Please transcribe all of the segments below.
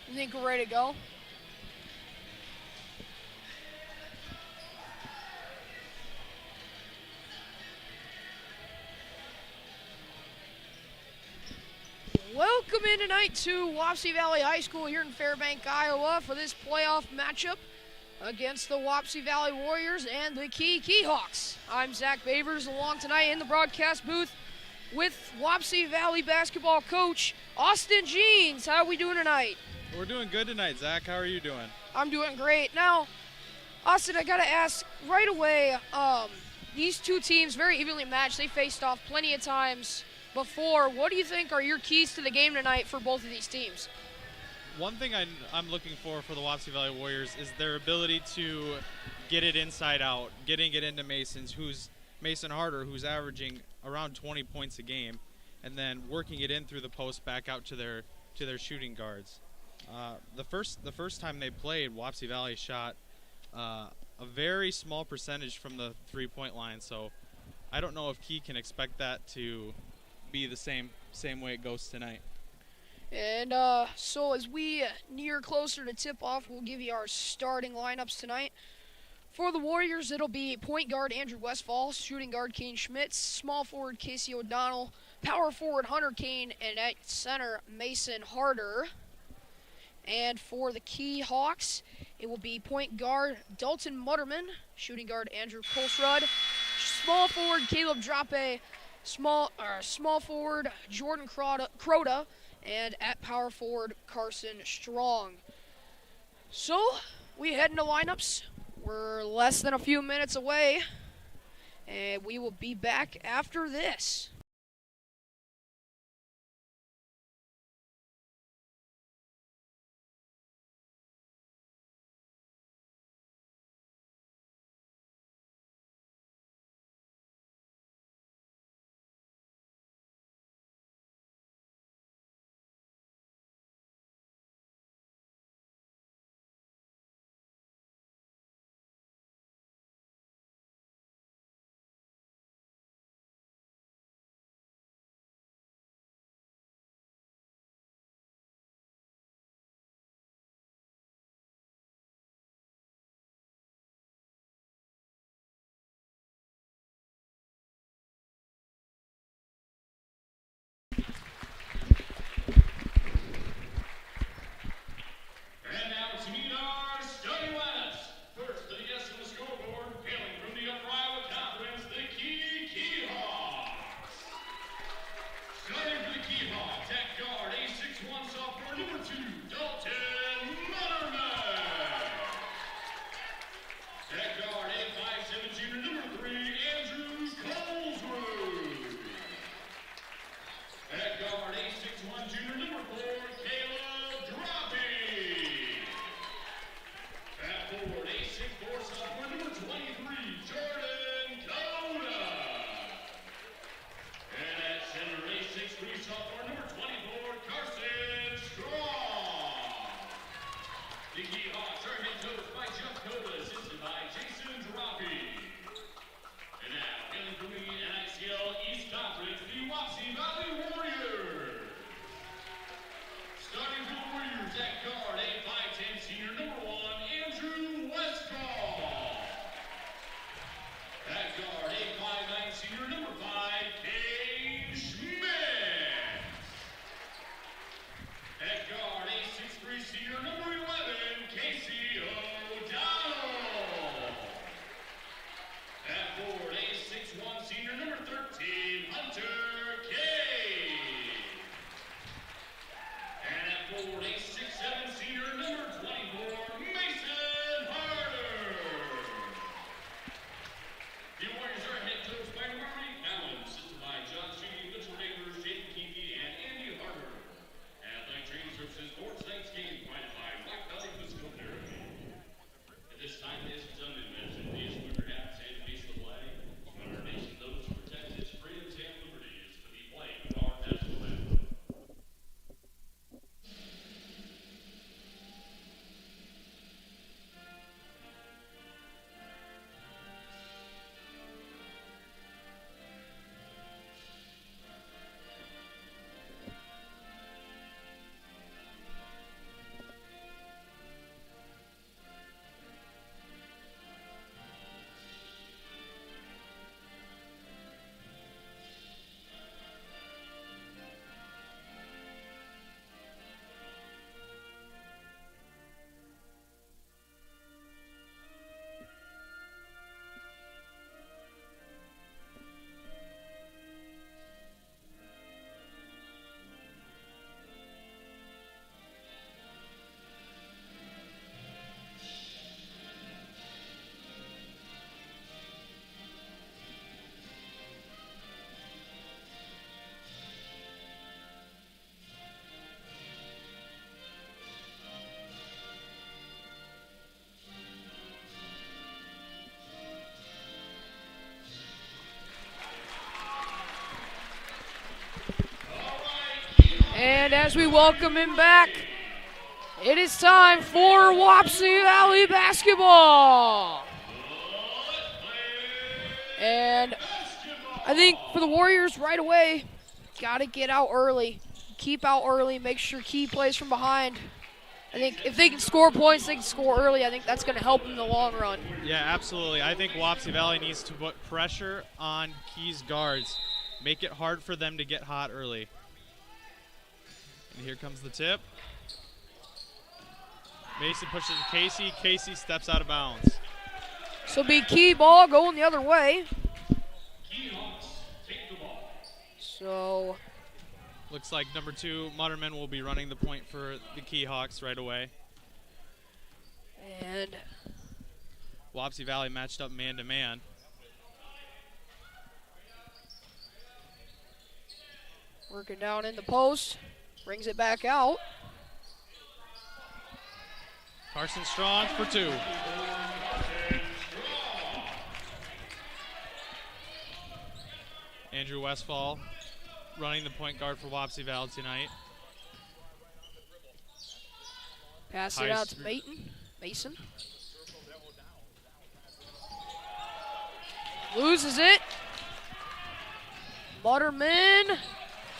You think we're ready to go? Welcome in tonight to Wapsie Valley High School here in Fairbank, Iowa for this playoff matchup against the Wapsie Valley Warriors and the Keyhawks. I'm Zach Bavers, along tonight in the broadcast booth with Wapsie Valley basketball coach Austin Jeans. How are we doing tonight? We're doing good tonight, Zach. How are you doing? I'm doing great. Now, Austin, I got to ask right away, these two teams very evenly matched. They faced off plenty of times before. What do you think are your keys to the game tonight for both of these teams? One thing I'm looking for the Wapsie Valley Warriors is their ability to get it inside out, getting it into Mason Harder, who's averaging around 20 points a game, and then working it in through the post back out to their shooting guards. The first time they played, Wapsie Valley shot a very small percentage from the three-point line, so I don't know if Key can expect that to be the same way it goes tonight. And so as we near closer to tip-off, we'll give you our starting lineups tonight. For the Warriors, it'll be point guard Andrew Westphahl, shooting guard Kane Schmitz, small forward Casey O'Donnell, power forward Hunter Kane, and at center Mason Harder. And for the Keyhawks, it will be point guard Dalton Mutterman, shooting guard Andrew Kolsrud, small forward Caleb Drape, small forward Jordan Crota, and at power forward Carson Strong. So we head into lineups. We're less than a few minutes away, and we will be back after this. And as we welcome him back, it is time for Wapsie Valley basketball. And I think for the Warriors right away, got to get out early. Keep out early, make sure Key plays from behind. I think if they can score points, they can score early. I think that's going to help them in the long run. Yeah, absolutely. I think Wapsie Valley needs to put pressure on Key's guards. Make it hard for them to get hot early. And here comes the tip. Mason pushes to Casey. Casey steps out of bounds. So be Key ball going the other way. So looks like number 2, Mutterman, will be running the point for the Key Hawks right away. And Wapsie Valley matched up man-to-man. Working down in the post. Brings it back out. Carson Strong for 2. Andrew Westphahl running the point guard for Wapsie Valley tonight. Pass it out to Mason. Loses it. Mutterman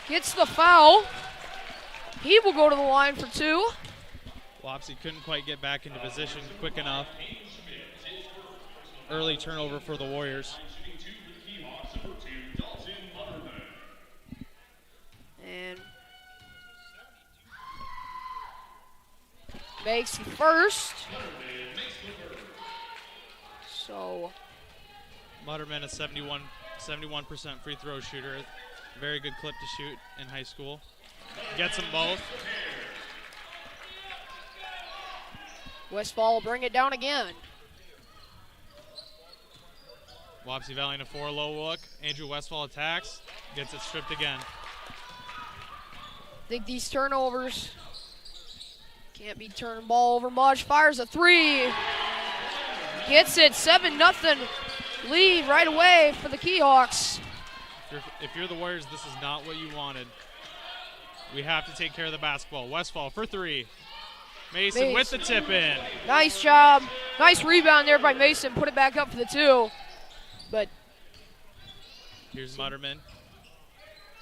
gets the foul. He will go to the line for 2. Wapsie couldn't quite get back into position quick enough. Early turnover for the Warriors. And makes the first. So Mutterman, a 71% free throw shooter. Very good clip to shoot in high school. Gets them both. Westphahl will bring it down again. Wapsie Valley in a 4-low look. Andrew Westphahl attacks. Gets it stripped again. I think these turnovers can't be turning ball over much. Fires a 3. Gets it. 7-0 lead right away for the Keyhawks. If you're the Warriors, this is not what you wanted. We have to take care of the basketball. Westphahl for 3. Mason with the tip in. Nice job. Nice rebound there by Mason. Put it back up for the 2. But here's Mutterman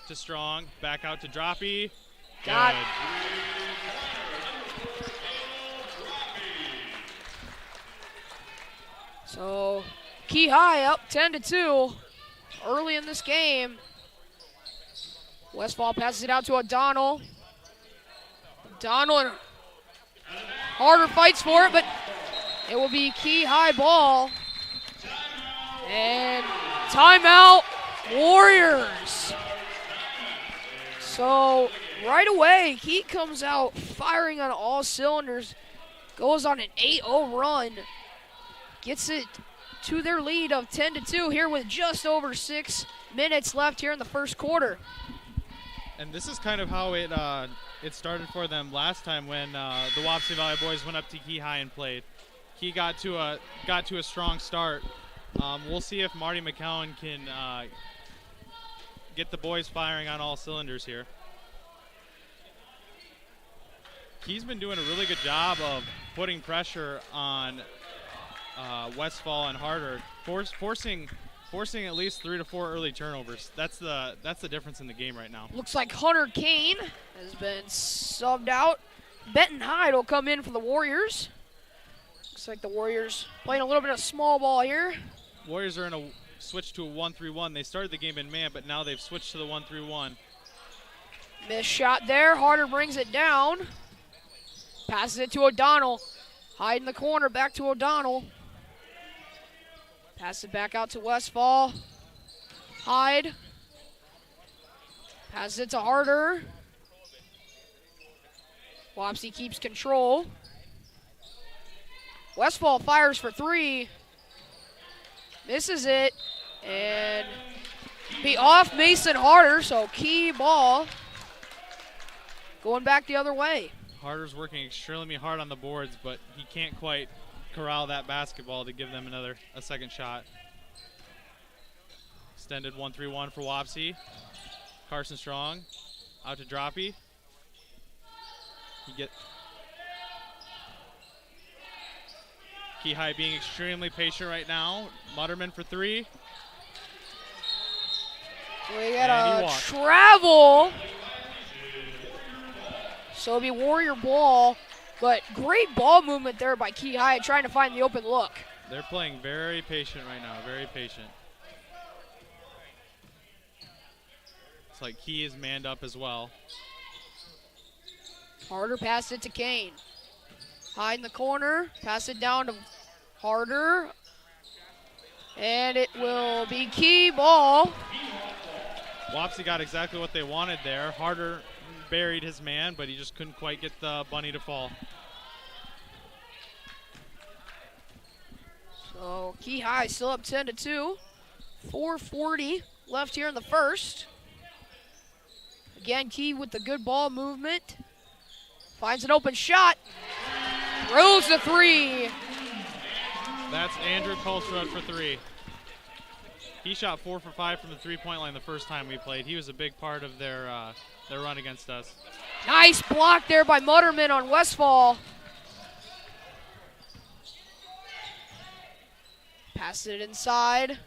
to Strong. Back out to Droppy. Got it. So Key High up 10-2 early in this game. Westphahl passes it out to O'Donnell. O'Donnell Harder fights for it, but it will be Key High ball. And timeout, Warriors. So right away, Key comes out firing on all cylinders, goes on an 8-0 run, gets it to their lead of 10-2 here with just over 6 minutes left here in the first quarter. And this is kind of how it started for them last time when the Wapsie Valley boys went up to Key High and played. Key got to a strong start. We'll see if Marty McCowan can get the boys firing on all cylinders here. Key's been doing a really good job of putting pressure on Westphahl and Harder, forcing at least 3 to 4 early turnovers. That's the difference in the game right now. Looks like Hunter Kane has been subbed out. Benton Hyde will come in for the Warriors. Looks like the Warriors playing a little bit of small ball here. Warriors are in a switch to a 1-3-1. They started the game in man, but now they've switched to the 1-3-1. Missed shot there. Harder brings it down. Passes it to O'Donnell. Hyde in the corner, back to O'Donnell. Pass it back out to Westphahl. Hyde. Passes it to Harder. Wapsie keeps control. Westphahl fires for 3. Misses it. And be off Mason Harder, so Key ball going back the other way. Harder's working extremely hard on the boards, but he can't quite corral that basketball to give them a second shot. Extended 1-3-1 for Wapsie. Carson Strong out to Droppy. Key High being extremely patient right now. Mutterman for 3. We got a travel. So it'll be Warrior ball, but great ball movement there by Key High trying to find the open look. They're playing very patient right now, very patient. It's like Key is manned up as well. Harder passed it to Kane. High in the corner, pass it down to Harder. And it will be Key ball. Wapsie got exactly what they wanted there. Harder buried his man, but he just couldn't quite get the bunny to fall. So Key High still up 10-2. 4:40 left here in the first. Again, Key with the good ball movement. Finds an open shot. Throws the 3. That's Andrew Colstrud for 3. He shot 4 for 5 from the three-point line the first time we played. He was a big part of their run against us. Nice block there by Mutterman on Westphahl. Passes it inside.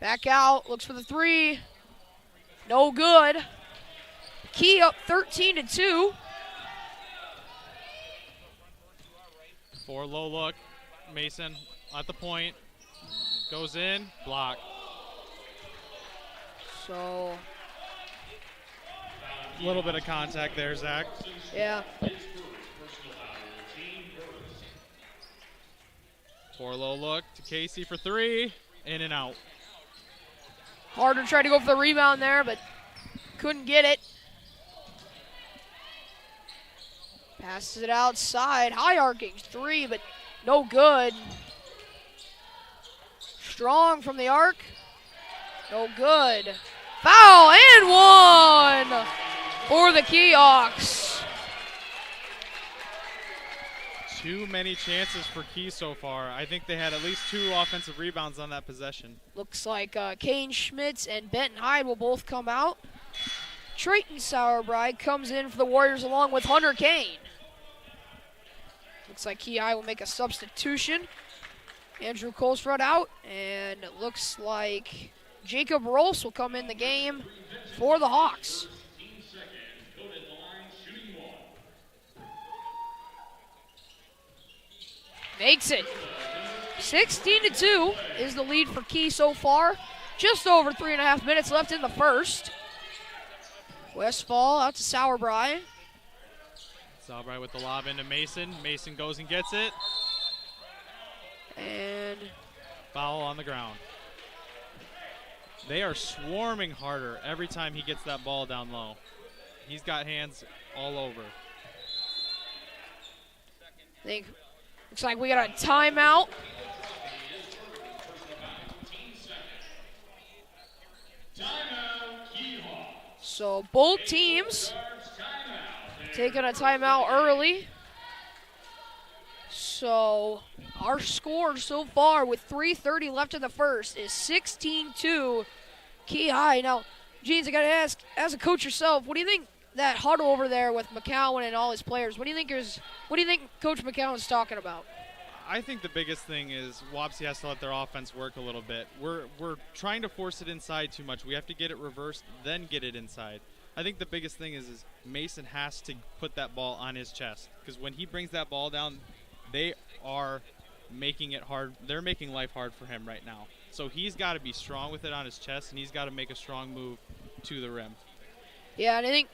Back out, looks for the 3. No good. Key up 13-2. 4 low look. Mason at the point. Goes in, block. So. A little bit of contact there, Zach. Yeah. 4 low look to Casey for 3. In and out. Harder tried to go for the rebound there, but couldn't get it. Passes it outside. High arcing 3, but no good. Strong from the arc. No good. Foul and 1 for the Keyhawks. Too many chances for Key so far. I think they had at least 2 offensive rebounds on that possession. Looks like Kane Schmitz and Benton Hyde will both come out. Trayton Sauerbrei comes in for the Warriors along with Hunter Kane. Looks like Key High will make a substitution. Andrew Colstrud out, and it looks like Jacob Rolse will come in the game for the Hawks. Makes it. 16-2 is the lead for Key so far. Just over 3.5 minutes left in the first. Westphahl out to Sauerbrei. Sauerbrei with the lob into Mason. Mason goes and gets it. And foul on the ground. They are swarming Harder every time he gets that ball down low. He's got hands all over. Looks like we got a timeout. So both teams taking a timeout early. So our score so far with 3:30 left in the first is 16-2 Key High. Now, Jeans, I got to ask, as a coach yourself, what do you think that huddle over there with McCowan and all his players, what do you think Coach McCowan's talking about? I think the biggest thing is Wapsie has to let their offense work a little bit. We're trying to force it inside too much. We have to get it reversed, then get it inside. I think the biggest thing is Mason has to put that ball on his chest, because when he brings that ball down, they are making it hard. They're making life hard for him right now. So he's got to be strong with it on his chest, and he's got to make a strong move to the rim. Yeah, and I think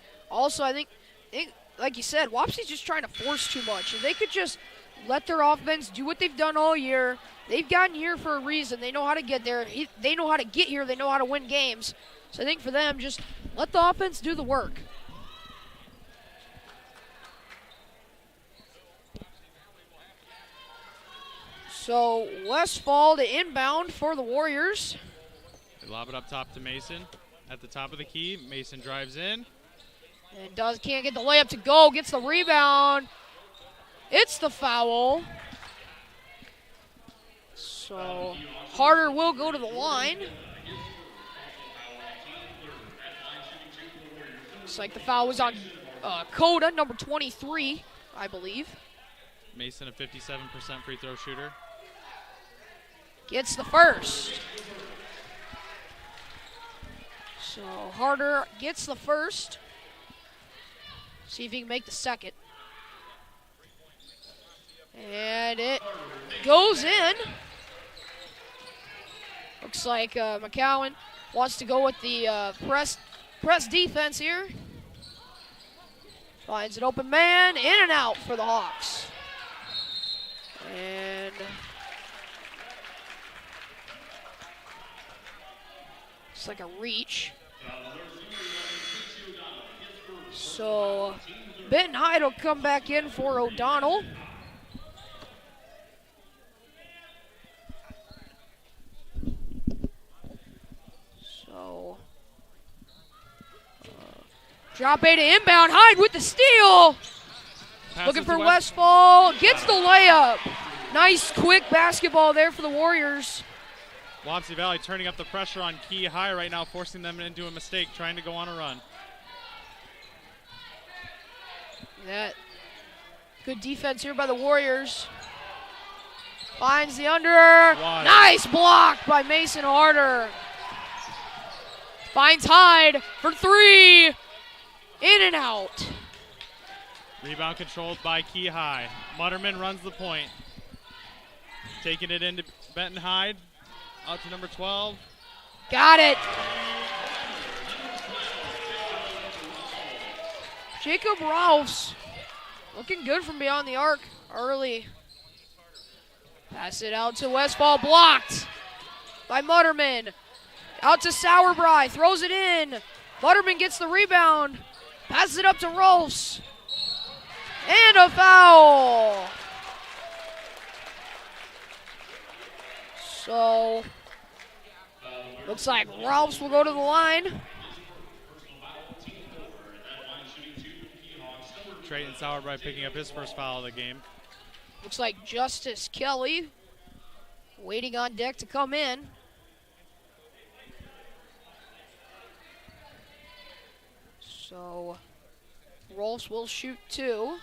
like you said, Wapsie's just trying to force too much. If they could just let their offense do what they've done all year, they've gotten here for a reason. They know how to get there. They know how to get here. They know how to win games. So I think for them, just let the offense do the work. So Westphahl to inbound for the Warriors. They lob it up top to Mason. At the top of the key, Mason drives in. And can't get the layup to go, gets the rebound. It's the foul. So Harder will go to the line. Looks like the foul was on Coda, number 23, I believe. Mason, a 57% free throw shooter. Gets the first. So Harder gets the first. See if he can make the second. And it goes in. Looks like McCowan wants to go with the press defense here. Finds an open man, in and out for the Hawks. And it's like a reach. So Benton Hyde will come back in for O'Donnell. So drop A to inbound. Hyde with the steal. Looking for Westphahl. Gets the layup. Nice quick basketball there for the Warriors. Wapsie Valley turning up the pressure on Key High right now, forcing them into a mistake, trying to go on a run. That good defense here by the Warriors. Finds the under. Wide. Nice block by Mason Harder. Finds Hyde for three. In and out. Rebound controlled by Key High. Mutterman runs the point. Taking it into Benton Hyde. Out to number 12. Got it. Jacob Rolfs looking good from beyond the arc early. Pass it out to Westphahl, blocked by Mutterman. Out to Sauerbry, throws it in. Mutterman gets the rebound. Passes it up to Rolfs. And a foul. So, looks like Rolfs will go to the line. Trayton Sauerbry picking up his first foul of the game. Looks like Justice Kelly waiting on deck to come in. So, Rolfs will shoot two.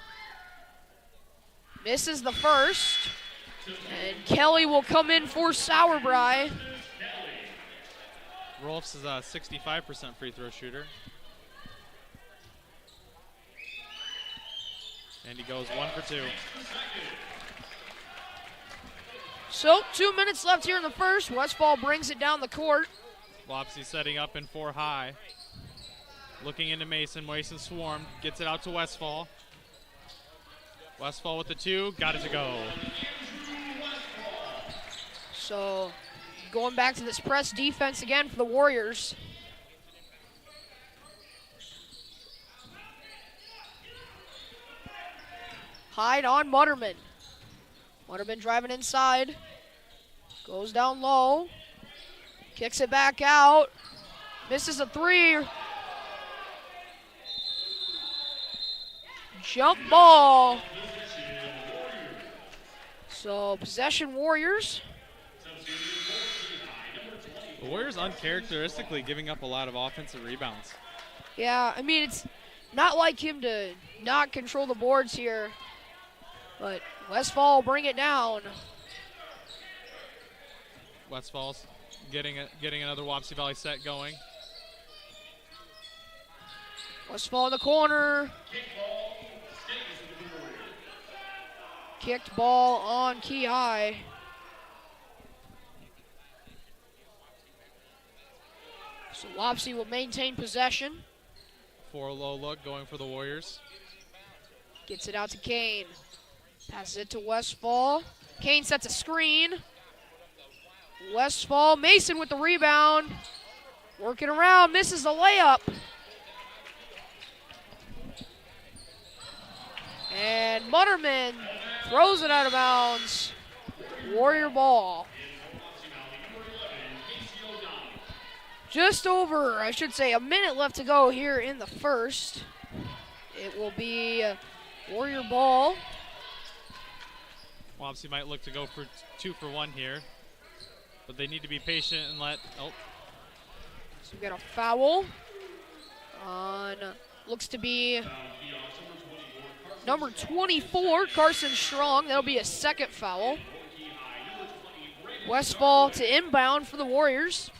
Misses the first. And Kelly will come in for Sauerbry. Rolfs is a 65% free throw shooter. And he goes 1 for 2. So 2 minutes left here in the first. Westphahl brings it down the court. Wapsie setting up in 4 high. Looking into Mason. Mason swarmed. Gets it out to Westphahl. Westphahl with the 2. Got it to go. So going back to this press defense again for the Warriors. Hyde on Mutterman. Mutterman driving inside. Goes down low. Kicks it back out. Misses a three. Jump ball. So possession Warriors. The Warriors uncharacteristically giving up a lot of offensive rebounds. Yeah, I mean, it's not like him to not control the boards here. But Westphahl will bring it down. Westphal's getting another Wapsie Valley set going. Westphahl in the corner. Kicked ball on Key High. So Wapsie will maintain possession. 4 low look going for the Warriors. Gets it out to Kane. Passes it to Westphahl. Kane sets a screen. Westphahl, Mason with the rebound. Working around, misses the layup. And Mutterman throws it out of bounds. Warrior ball. Just over, I should say, a minute left to go here in the first. It will be Warrior ball. Wapsie might look to go for 2 for 1 here, but they need to be patient and let. Oh, So we got a foul on looks to be number 24, Carson Strong. That'll be a second foul. Westphahl to inbound for the Warriors.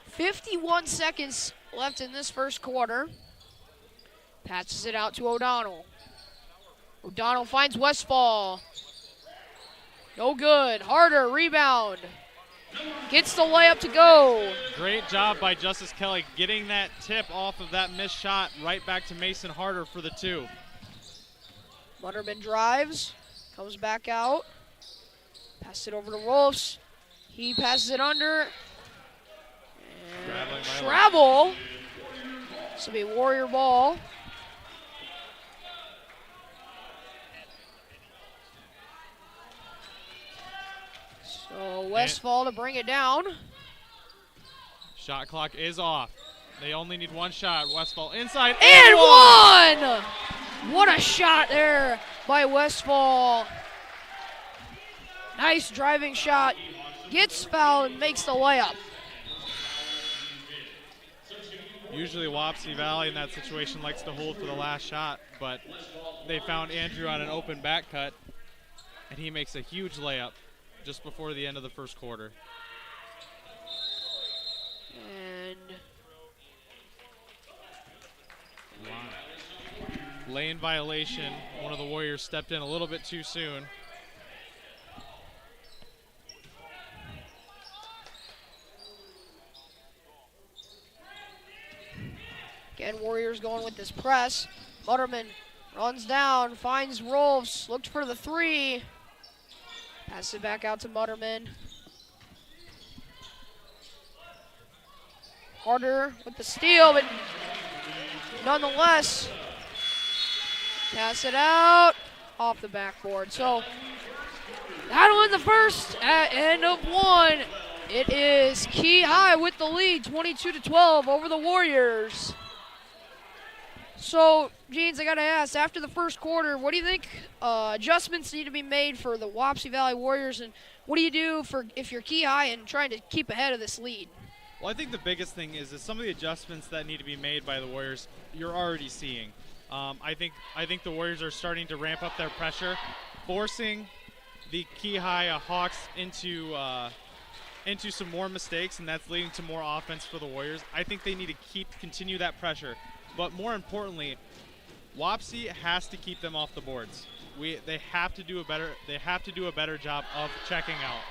51 seconds left in this first quarter. Passes it out to O'Donnell. O'Donnell finds Westphahl. No good. Harder, rebound. Gets the layup to go. Great job by Justice Kelly getting that tip off of that missed shot right back to Mason Harder for the 2. Mutterman drives, comes back out. Pass it over to Rolfs. He passes it under. And travel. This will be Warrior ball. So Westphahl to bring it down. Shot clock is off. They only need one shot. Westphahl inside. And one! What a shot there by Westphahl. Nice driving shot. Gets fouled and makes the layup. Usually Wapsie Valley in that situation likes to hold for the last shot, but they found Andrew on an open back cut, and he makes a huge layup just before the end of the first quarter. And lane violation. One of the Warriors stepped in a little bit too soon. Again, Warriors going with this press. Mutterman runs down, finds Rolfs, looked for the 3. Pass it back out to Mutterman. Harder with the steal, but nonetheless, pass it out off the backboard. So that'll end the first at end of 1. It is Key High with the lead, 22-12 over the Warriors. So, Jeans, I got to ask, after the first quarter, what do you think adjustments need to be made for the Wapsie Valley Warriors, and what do you do for if you're Key High and trying to keep ahead of this lead? Well, I think the biggest thing is that some of the adjustments that need to be made by the Warriors, you're already seeing. I think the Warriors are starting to ramp up their pressure, forcing the Key High Hawks into some more mistakes, and that's leading to more offense for the Warriors. I think they need to continue that pressure. But more importantly, Wapsie has to keep them off the boards. They have to do a better job of checking out.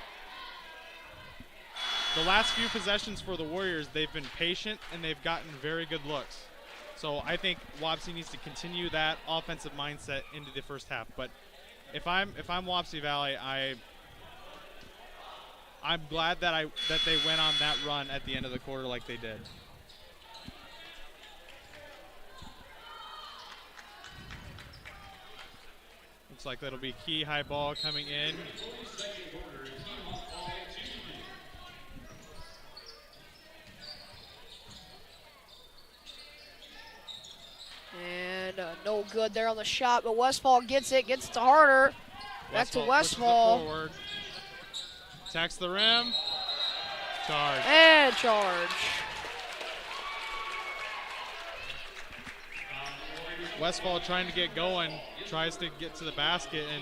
The last few possessions for the Warriors, they've been patient and they've gotten very good looks. So I think Wapsie needs to continue that offensive mindset into the first half. But if I'm Wapsie Valley, I'm glad that they went on that run at the end of the quarter like they did. Looks like that'll be Key High ball coming in. And no good there on the shot, but Westphahl gets it to Harder. Back to Westphahl. Attacks the rim. Charge. And charge. Westphahl trying to get going, tries to get to the basket, and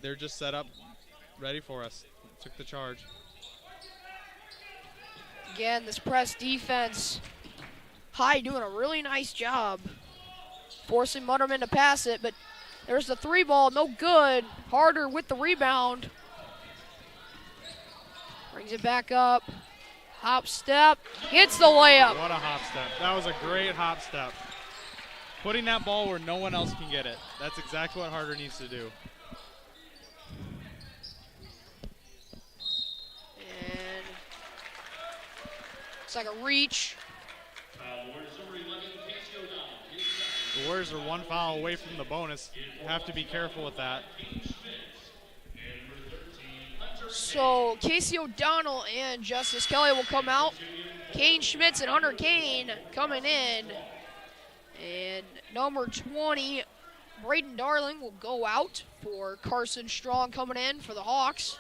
they're just set up ready for us. Took the charge. Again, this press defense. High doing a really nice job forcing Mutterman to pass it, but there's the 3 ball, no good. Harder with the rebound. Brings it back up. Hop step, gets the layup. What a hop step. That was a great hop step. Putting that ball where no one else can get it. That's exactly what Harder needs to do. And it's like a reach. The Warriors are 1 foul away from the bonus. You have to be careful with that. So Casey O'Donnell and Justice Kelly will come out. Kane Schmitz and Hunter Kane coming in. And number 20, Braden Darling, will go out for Carson Strong coming in for the Hawks.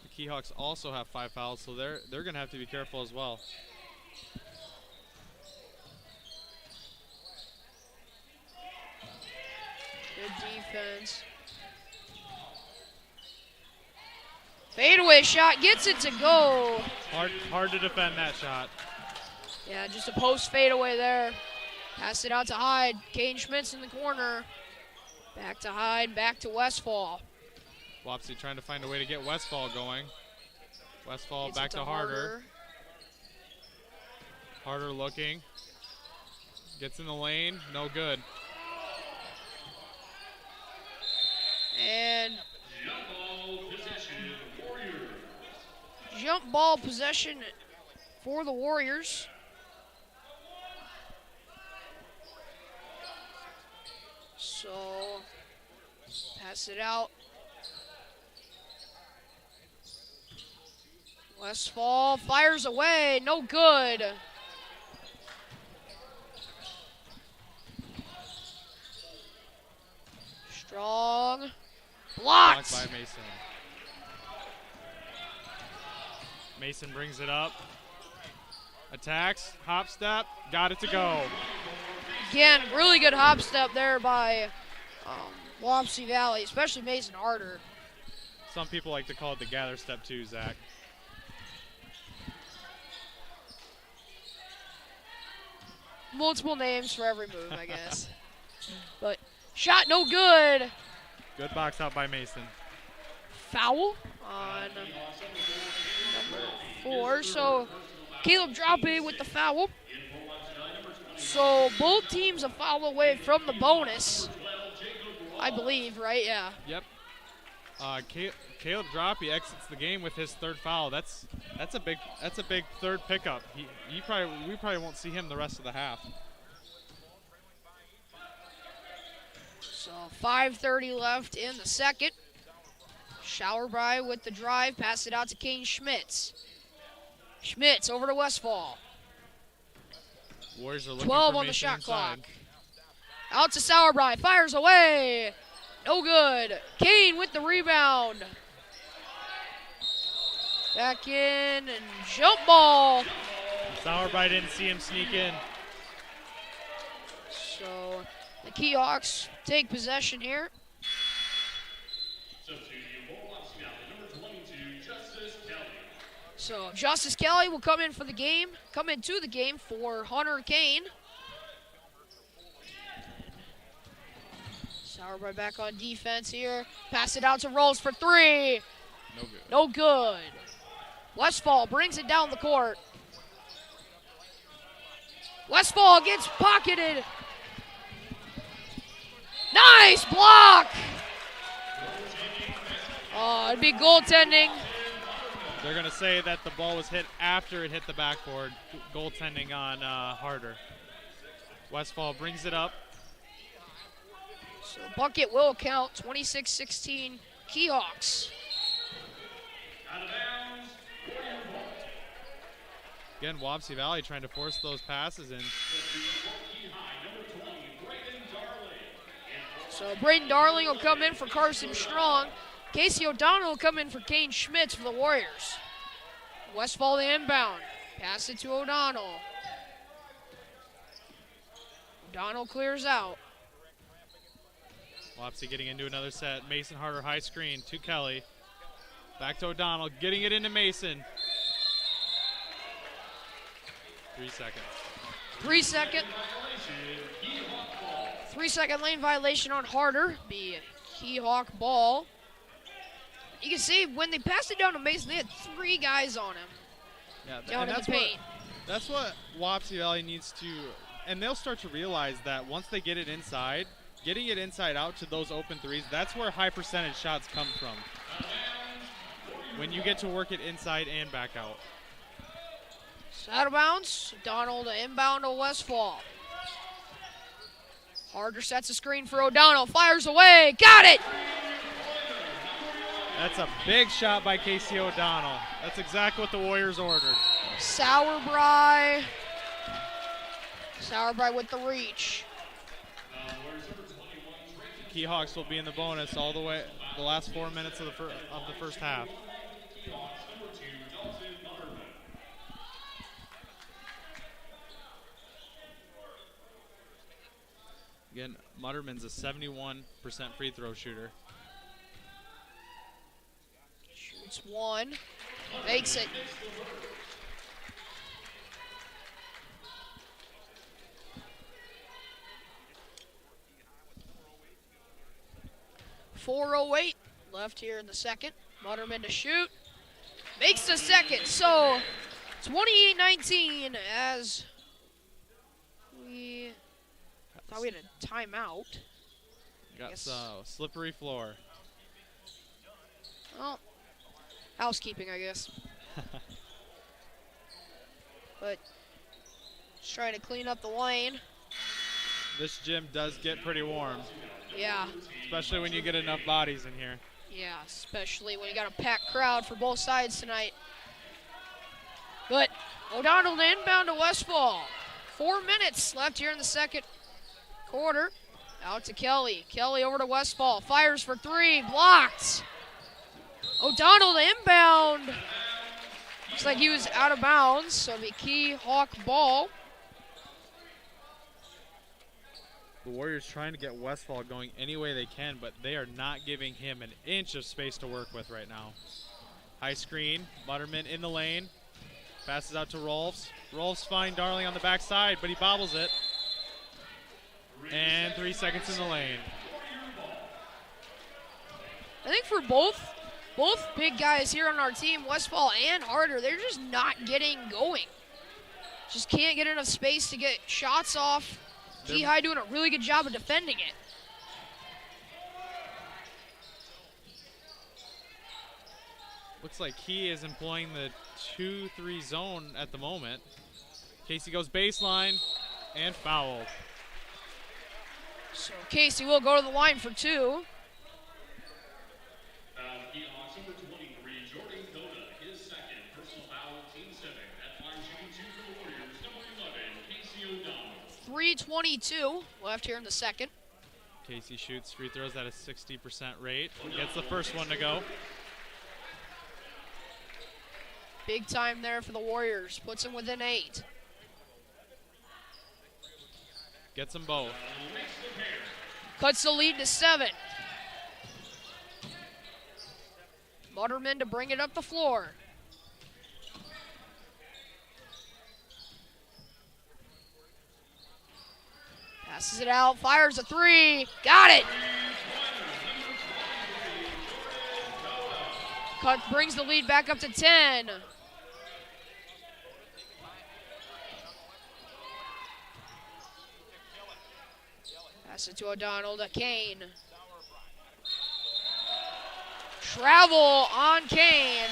The Key Hawks also have 5 fouls, so they're going to have to be careful as well. Good defense. Fadeaway shot, gets it to go. Hard to defend that shot. Yeah, just a post fadeaway there. Pass it out to Hyde. Kane Schmitz in the corner. Back to Hyde, back to Westphahl. Wapsie trying to find a way to get Westphahl going. Westphahl Gets back it to Harder. Harder looking. Gets in the lane, no good. And jump ball possession for the Warriors. So, pass it out. Westphahl fires away, no good. Strong. Blocked. Blocked by Mason. Mason brings it up. Attacks, hop step, got it to go. Again, really good hop step there by Wapsie Valley, especially Mason Harder. Some people like to call it the gather step too, Zach. Multiple names for every move, I guess. But shot no good. Good box out by Mason. Foul on number 4. So Caleb Droppy with the foul. So both teams a foul away from the bonus, I believe, right? Yeah. Yep. Caleb Droppy exits the game with his third foul. That's a big third pickup. We probably won't see him the rest of the half. So 5:30 left in the second. Showerby with the drive, pass it out to Kane Schmitz. Schmitz over to Westphahl. Warriors are looking 12 for on the Mason shot inside. clock. Out to Sauerbrei, fires away. No good. Kane with the rebound. Back in and jump ball. Sauerbrei didn't see him sneak in. So the Keyhawks take possession here. So Justice Kelly will come into the game for Hunter Kane. Sauerbrei back on defense here. Pass it out to Rolls for 3. No good. No good. Westphahl brings it down the court. Westphahl gets pocketed. Nice block. Oh, it'd be goaltending. They're going to say that the ball was hit after it hit the backboard. Goaltending on Harder. Westphahl brings it up. So bucket will count. 26-16 Keyhawks. Again, Wapsie Valley trying to force those passes in. So Braden Darling will come in for Carson Strong. Casey O'Donnell will come in for Kane Schmitz for the Warriors. Westphahl the inbound. Pass it to O'Donnell. O'Donnell clears out. Wapsie getting into another set. Mason Harder high screen to Kelly. Back to O'Donnell, getting it into Mason. 3 seconds. 3 second. 3 second lane violation on Harder. Be Keyhawk ball. You can see when they passed it down to Mason, they had 3 guys on him. Yeah, down in the paint. That's what Wapsie Valley needs to, and they'll start to realize that once they get it inside, getting it inside out to those open threes, that's where high percentage shots come from. When you get to work it inside and back out. Out of bounds. Donald inbound to Westphahl. Harder sets a screen for O'Donnell. Fires away. Got it! That's a big shot by Casey O'Donnell. That's exactly what the Warriors ordered. Sauerbrei with the reach. Keyhawks will be in the bonus all the way the last 4 minutes of the first half. Again, Mutterman's a 71% free throw shooter. Shoots one. Makes it. .408 left here in the second. Mutterman to shoot. Makes the second. So 28-19 as we thought we had a timeout. Got slippery floor. Well, housekeeping, I guess. But just trying to clean up the lane. This gym does get pretty warm. Yeah. Especially when you get enough bodies in here. Yeah, especially when you got a packed crowd for both sides tonight. But O'Donnell to inbound to Westphahl. 4 minutes left here in the second quarter. Out to Kelly. Kelly over to Westphahl. Fires for three. Blocked. O'Donnell to inbound. Looks like he was out of bounds, so it'll be Key Hawk ball. The Warriors trying to get Westphahl going any way they can, but they are not giving him an inch of space to work with right now. High screen, Mutterman in the lane. Passes out to Rolfs. Rolfs find Darling on the backside, but he bobbles it. And 3 seconds in the lane. I think for both big guys here on our team, Westphahl and Harder, they're just not getting going. Just can't get enough space to get shots off. Key High doing a really good job of defending it. Looks like Key is employing the 2-3 zone at the moment. Casey goes baseline and fouled. So Casey will go to the line for two. Number 23, Jordan Coda, his second personal foul, team 7. At line shooting 2 for the Warriors, number 11, Casey O'Donnell. 3:22 left here in the second. Casey shoots free throws at a 60% rate. Gets the first one to go. Big time there for the Warriors. Puts them within 8. Gets them both. Cuts the lead to 7. Mutterman to bring it up the floor. Passes it out, fires a three. Got it. Cut brings the lead back up to 10. Pass it to O'Donnell to Kane. Travel on Kane.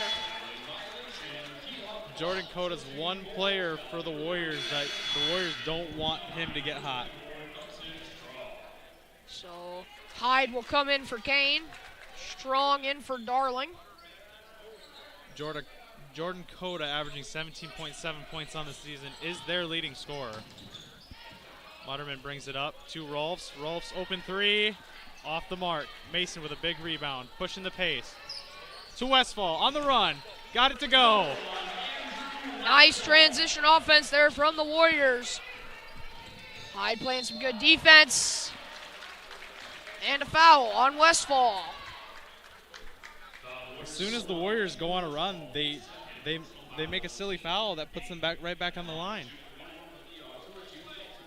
Jordan Coda's one player for the Warriors that the Warriors don't want him to get hot. So Hyde will come in for Kane. Strong in for Darling. Jordan Coda, averaging 17.7 points on the season, is their leading scorer. Mutterman brings it up to Rolfs. Rolfs open three, off the mark. Mason with a big rebound, pushing the pace. To Westphahl, on the run, got it to go. Nice transition offense there from the Warriors. Hyde playing some good defense. And a foul on Westphahl. As soon as the Warriors go on a run, they make a silly foul that puts them right back on the line.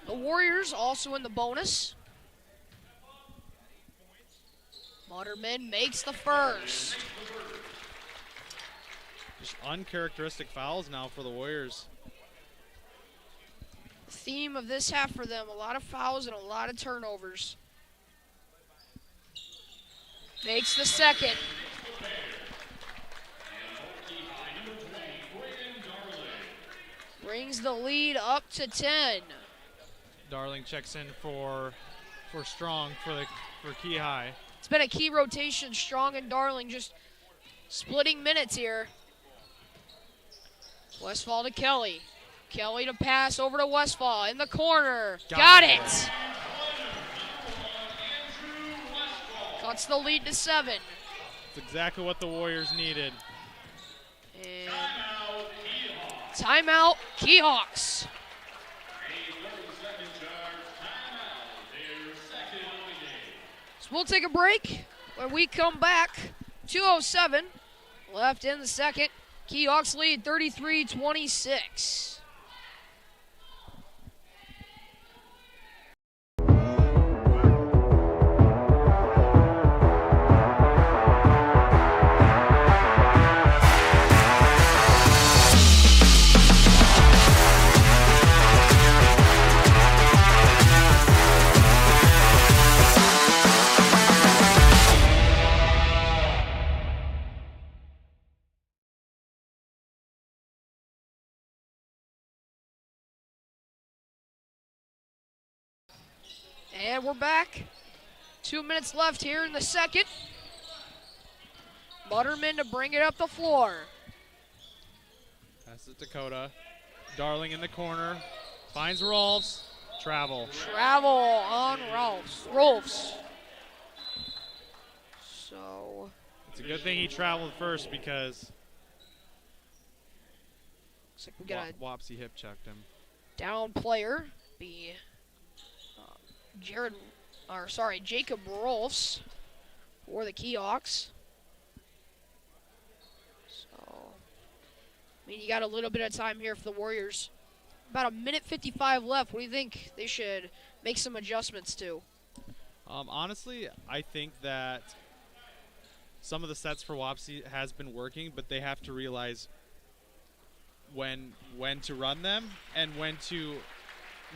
The Warriors also in the bonus. Mutterman makes the first. Just uncharacteristic fouls now for the Warriors. Theme of this half for them, a lot of fouls and a lot of turnovers. Makes the second. Brings the lead up to 10. Darling checks in for Strong for Key High. It's been a key rotation. Strong and Darling just splitting minutes here. Westphahl to Kelly. Kelly to pass over to Westphahl in the corner. Got it. Cuts the lead to 7. That's exactly what the Warriors needed. And timeout, Keyhawks. we'll take a break. When we come back, 2:07 left in the second. Keyhawks lead 33-26. And we're back. 2 minutes left here in the second. Butterman to bring it up the floor. Pass it to Dakota. Darling in the corner. Finds Rolfs. Travel. Travel on Rolfs. So. It's a good thing he traveled first because looks like we got a Wapsie hip checked him. Down player. Be Jacob Rolfs for the Keyhawks. So, I mean, you got a little bit of time here for the Warriors. About 1:55 left. What do you think they should make some adjustments to? Honestly, I think that some of the sets for Wapsie has been working, but they have to realize when to run them and when to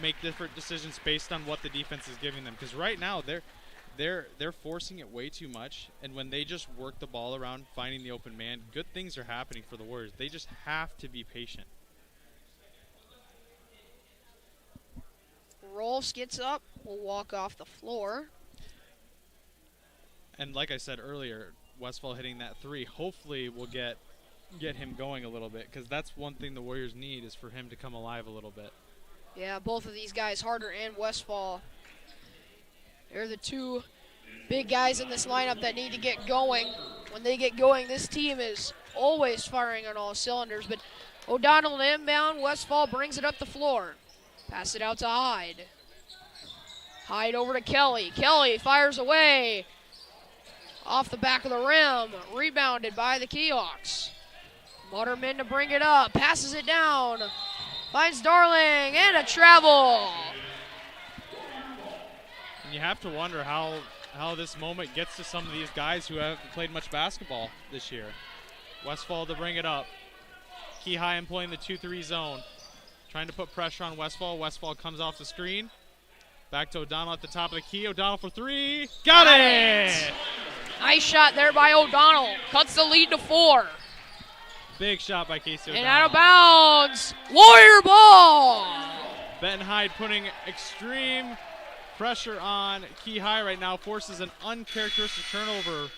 make different decisions based on what the defense is giving them. Because right now they're forcing it way too much, and when they just work the ball around, finding the open man, good things are happening for the Warriors. They just have to be patient. Rolfs gets up, will walk off the floor. And like I said earlier, Westphahl hitting that three hopefully will get him going a little bit, because that's one thing the Warriors need, is for him to come alive a little bit. Yeah, both of these guys, Harder and Westphahl, they're the two big guys in this lineup that need to get going. When they get going, this team is always firing on all cylinders. But O'Donnell inbound, Westphahl brings it up the floor. Pass it out to Hyde. Hyde over to Kelly. Kelly fires away. Off the back of the rim, rebounded by the Keyhawks. Butterman to bring it up, passes it down. Finds Darling, and a travel. And you have to wonder how this moment gets to some of these guys who haven't played much basketball this year. Westphahl to bring it up. Key High employing the 2-3 zone. Trying to put pressure on Westphahl. Westphahl comes off the screen. Back to O'Donnell at the top of the key. O'Donnell for three. Got it! Nice shot there by O'Donnell. Cuts the lead to 4. Big shot by Casey O'Donnell. And out of bounds. Warrior ball. Benton Hyde putting extreme pressure on Key High right now. Forces an uncharacteristic turnover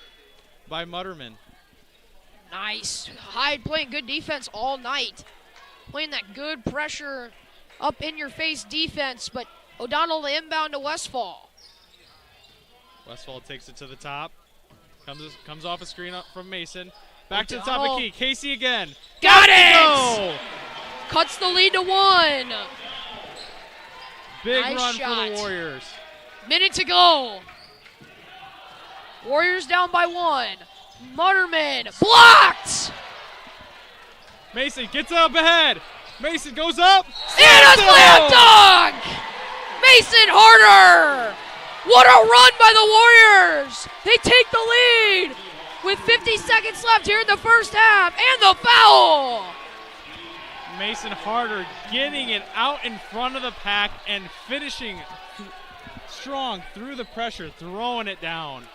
by Mutterman. Nice. Hyde playing good defense all night. Playing that good pressure, up in your face defense. But O'Donnell the inbound to Westphahl. Westphahl takes it to the top. Comes off a screen up from Mason. Back to the top O'Donnell. of Key. Casey again. Got it! Go! Cuts the lead to 1. Big Nice run shot. for the Warriors. Minute to go. Warriors down by 1. Mutterman blocked. Mason gets up ahead. Mason goes up. And a slam dunk. Mason Harder. What a run by the Warriors. They take the lead with 50 seconds left here in the first half, and the foul. Mason Harder getting it out in front of the pack and finishing strong through the pressure, throwing it down.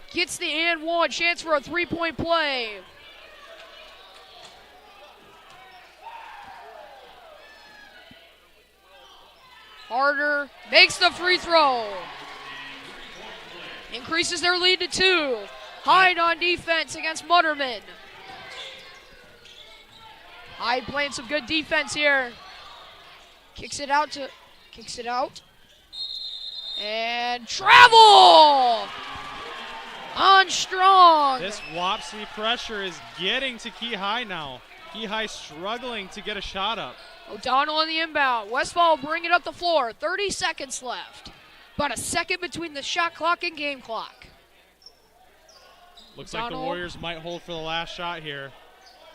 Gets the and one, chance for a three-point play. Harder makes the free throw. Increases their lead to 2. Hyde on defense against Mutterman. Hyde playing some good defense here. Kicks it out. And travel! On Strong. This Wapsie pressure is getting to Key High now. Key High struggling to get a shot up. O'Donnell on the inbound. Westphahl bring it up the floor. 30 seconds left. About a second between the shot clock and game clock. Looks like the Warriors might hold for the last shot here.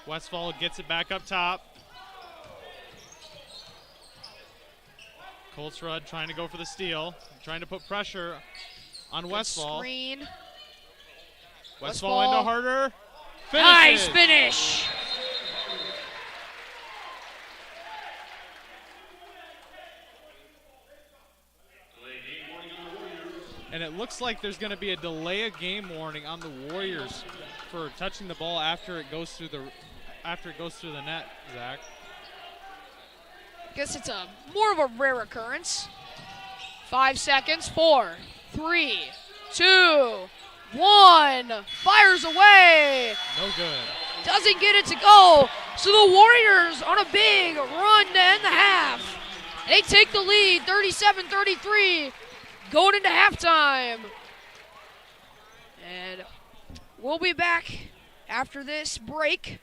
Westphahl gets it back up top. Coltsrud trying to go for the steal, trying to put pressure on Westphahl. Screen. Westphahl into Harder. Nice finish. And it looks like there's going to be a delay of game warning on the Warriors for touching the ball after it goes through the net, Zach. I guess it's more of a rare occurrence. 5 seconds. 4, 3, 2, 1. Fires away. No good. Doesn't get it to go. So the Warriors on a big run to end the half. They take the lead, 37-33, going into halftime. And we'll be back after this break.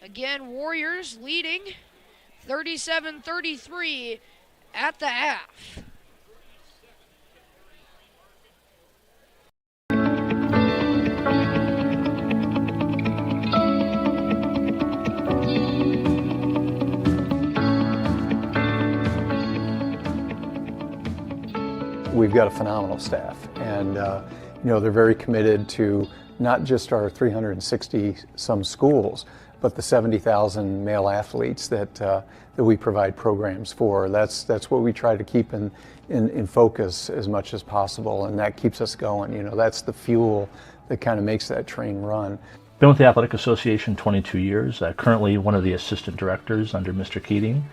Again, Warriors leading 37-33 at the half. We've got a phenomenal staff, and they're very committed to not just our 360 some schools, but the 70,000 male athletes that we provide programs for. That's what we try to keep in focus as much as possible, and that keeps us going. That's the fuel that kind of makes that train run. Been with the Athletic Association 22 years, currently one of the assistant directors under Mr. Keating,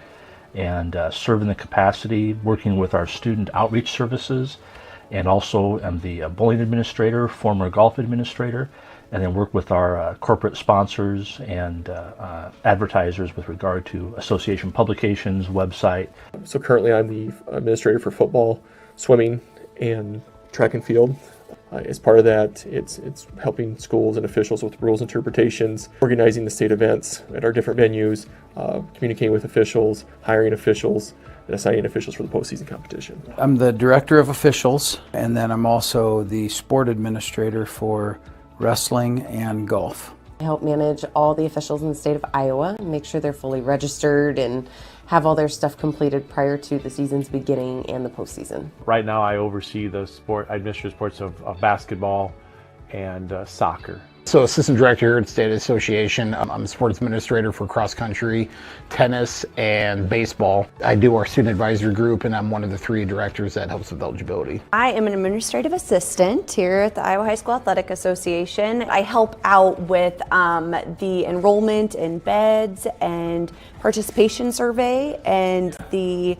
and serve in the capacity working with our student outreach services, and also am the bowling administrator, former golf administrator, and then work with our corporate sponsors and advertisers with regard to association publications, website. So currently I'm the administrator for football, swimming, and track and field. As part of that, it's helping schools and officials with rules interpretations, organizing the state events at our different venues, communicating with officials, hiring officials, and assigning officials for the postseason competition. I'm the director of officials, and then I'm also the sport administrator for wrestling and golf. I help manage all the officials in the state of Iowa and make sure they're fully registered and have all their stuff completed prior to the season's beginning and the postseason. Right now I oversee the sport, I administer sports of basketball and soccer. So assistant director here at the State Association. I'm a sports administrator for cross country, tennis, and baseball. I do our student advisory group, and I'm one of the 3 directors that helps with eligibility. I am an administrative assistant here at the Iowa High School Athletic Association. I help out with the enrollment in beds and participation survey and the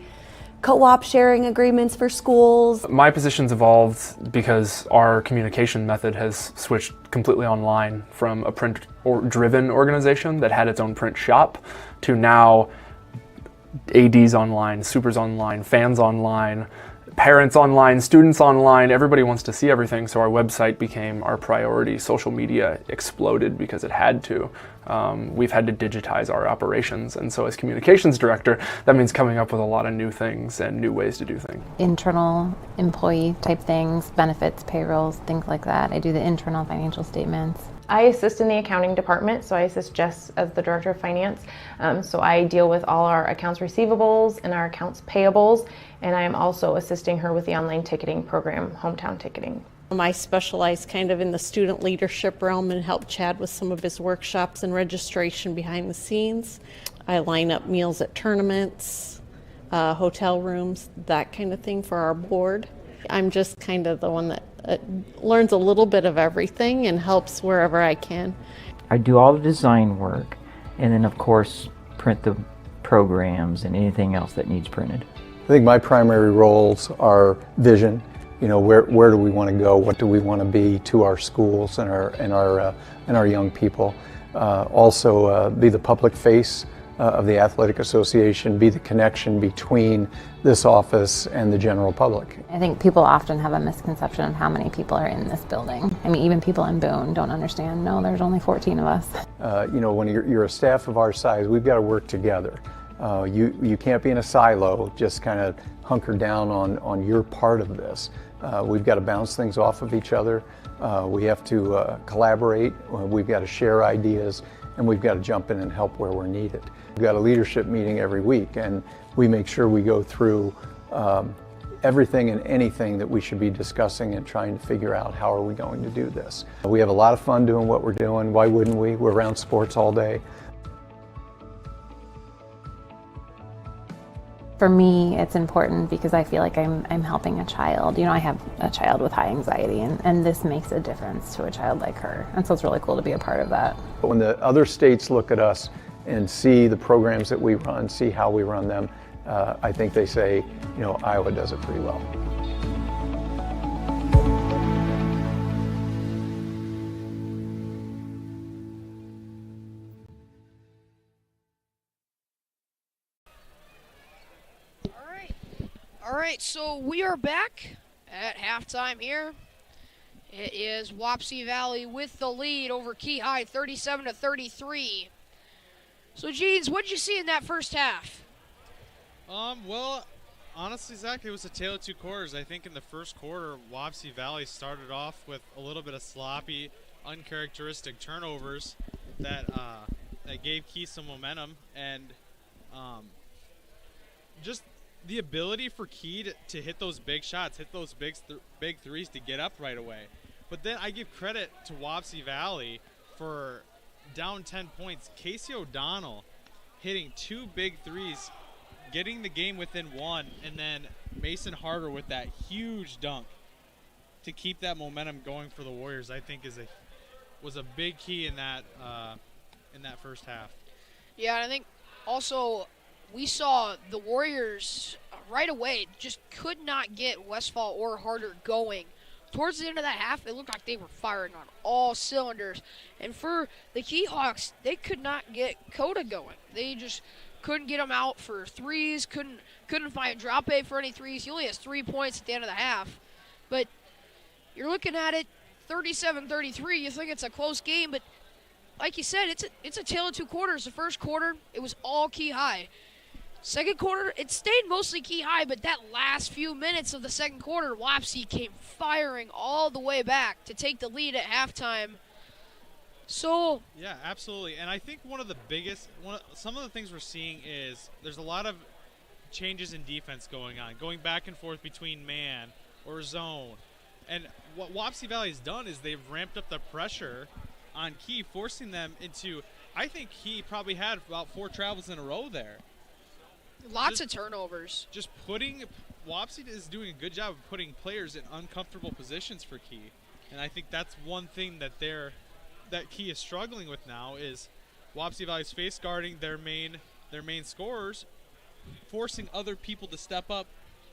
co-op sharing agreements for schools. My position's evolved because our communication method has switched completely online from a print or driven organization that had its own print shop to now ADs online, supers online, fans online, parents online, students online. Everybody wants to see everything, so our website became our priority. Social media exploded because it had to. We've had to digitize our operations, and so as communications director, that means coming up with a lot of new things and new ways to do things. Internal employee type things, benefits, payrolls, things like that. I do the internal financial statements. I assist in the accounting department, so I assist Jess as the director of finance. So I deal with all our accounts receivables and our accounts payables, and I am also assisting her with the online ticketing program, Hometown Ticketing. I specialize kind of in the student leadership realm and help Chad with some of his workshops and registration behind the scenes. I line up meals at tournaments, hotel rooms, that kind of thing for our board. I'm just kind of the one that learns a little bit of everything and helps wherever I can. I do all the design work, and then of course print the programs and anything else that needs printed. I think my primary roles are vision. Where do we want to go? What do we want to be to our schools and our young people? Also, be the public face of the Athletic Association, be the connection between this office and the general public. I think people often have a misconception of how many people are in this building. I mean, even people in Boone don't understand, no, there's only 14 of us. When you're a staff of our size, we've got to work together. You can't be in a silo just kind of hunker down on your part of this. We've got to bounce things off of each other. We have to collaborate. We've got to share ideas, and we've got to jump in and help where we're needed. We've got a leadership meeting every week, and we make sure we go through everything and anything that we should be discussing and trying to figure out how are we going to do this. We have a lot of fun doing what we're doing. Why wouldn't we? We're around sports all day. For me, it's important because I feel like I'm helping a child. You know, I have a child with high anxiety, and this makes a difference to a child like her. And so it's really cool to be a part of that. But when the other states look at us and see the programs that we run, see how we run them, I think they say, you know, Iowa does it pretty well. All right, so we are back at halftime here. It is Wapsie Valley with the lead over Key High, 37-33. So, Jeans, what did you see in that first half? Well, honestly, Zach, it was a tale of two quarters. I think in the first quarter, Wapsie Valley started off with a little bit of sloppy, uncharacteristic turnovers that gave Key some momentum, and just the ability for Key to hit those big shots, hit those big threes to get up right away. But then I give credit to Wapsie Valley for down 10 points. Casey O'Donnell hitting two big threes, getting the game within one, and then Mason Harder with that huge dunk to keep that momentum going for the Warriors. I think was a big key in that first half. Yeah, and I think also we saw the Warriors right away just could not get Westphahl or Harder going. Towards the end of that half, it looked like they were firing on all cylinders. And for the Keyhawks, they could not get Coda going. They just couldn't get him out for threes, couldn't find Drape for any threes. He only has 3 points at the end of the half. But you're looking at it, 37-33, you think it's a close game, but like you said, it's a tale of two quarters. The first quarter, it was all Key High. Second quarter, it stayed mostly Key High, but that last few minutes of the second quarter, Wapsie came firing all the way back to take the lead at halftime. So yeah, absolutely. And I think some of the things we're seeing is there's a lot of changes in defense going on, going back and forth between man or zone. And what Wapsie Valley has done is they've ramped up the pressure on Key, forcing them into, I think Key probably had about 4 travels in a row there. Lots of turnovers. Just Wapsie is doing a good job of putting players in uncomfortable positions for Key. And I think that's one thing that Key is struggling with now is Wapsie Valley's face guarding their main scorers, forcing other people to step up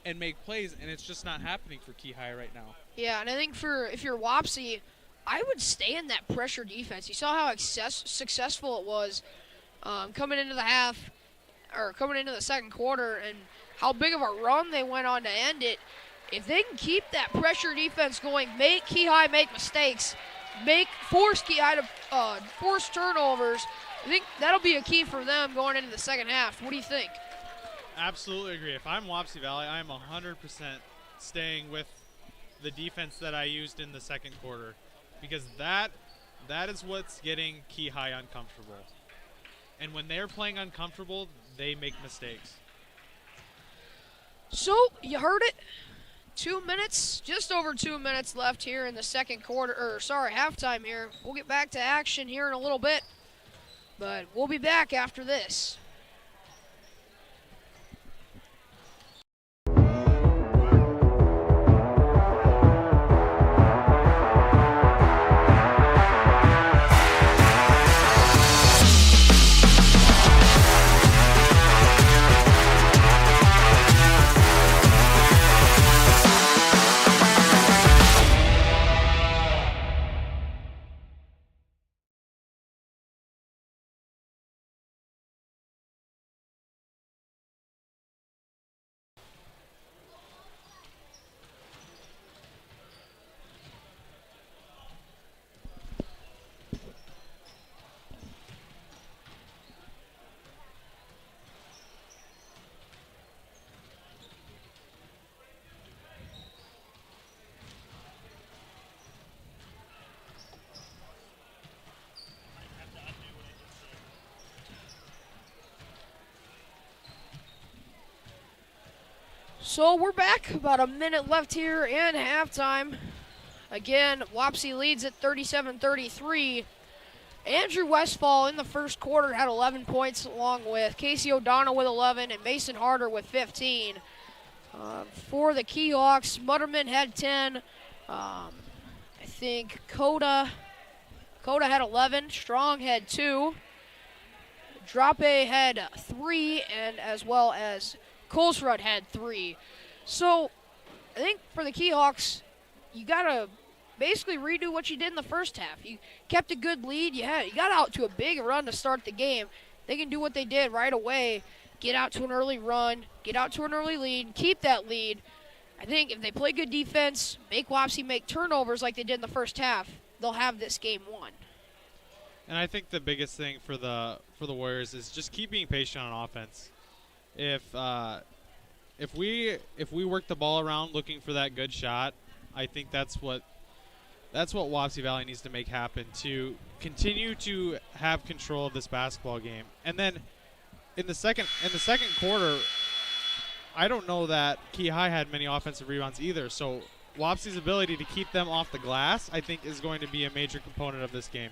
and make plays, and it's just not happening for Key High right now. Yeah, and I think if you're Wapsie, I would stay in that pressure defense. You saw how successful it was coming into the half, or coming into the second quarter, and how big of a run they went on to end it. If they can keep that pressure defense going, make Key High make mistakes, force Key High to force turnovers, I think that'll be a key for them going into the second half. What do you think? Absolutely agree. If I'm Wapsie Valley, I'm 100% staying with the defense that I used in the second quarter, because that is what's getting Key High uncomfortable. And when they're playing uncomfortable, they make mistakes. So, you heard it. 2 minutes, just over 2 minutes left here in the second quarter, halftime here. We'll get back to action here in a little bit, but we'll be back after this. So we're back, about a minute left here in halftime. Again, Wapsie leads at 37-33. Andrew Westphahl in the first quarter had 11 points, along with Casey O'Donnell with 11 and Mason Harder with 15. For the Keyhawks, Mutterman had 10. I think Coda had 11. Strong had 2. Drape had 3, and as well as Colesrud had 3. So I think for the Keyhawks, you got to basically redo what you did in the first half. You kept a good lead. You got out to a big run to start the game. They can do what they did right away, get out to an early run, get out to an early lead, keep that lead. I think if they play good defense, make Wapsie make turnovers like they did in the first half, they'll have this game won. And I think the biggest thing for the Warriors is just keep being patient on offense. If we work the ball around looking for that good shot, I think that's what Wapsie Valley needs to make happen to continue to have control of this basketball game. And then in the second quarter, I don't know that Key High had many offensive rebounds either. So Wapsie's ability to keep them off the glass, I think, is going to be a major component of this game.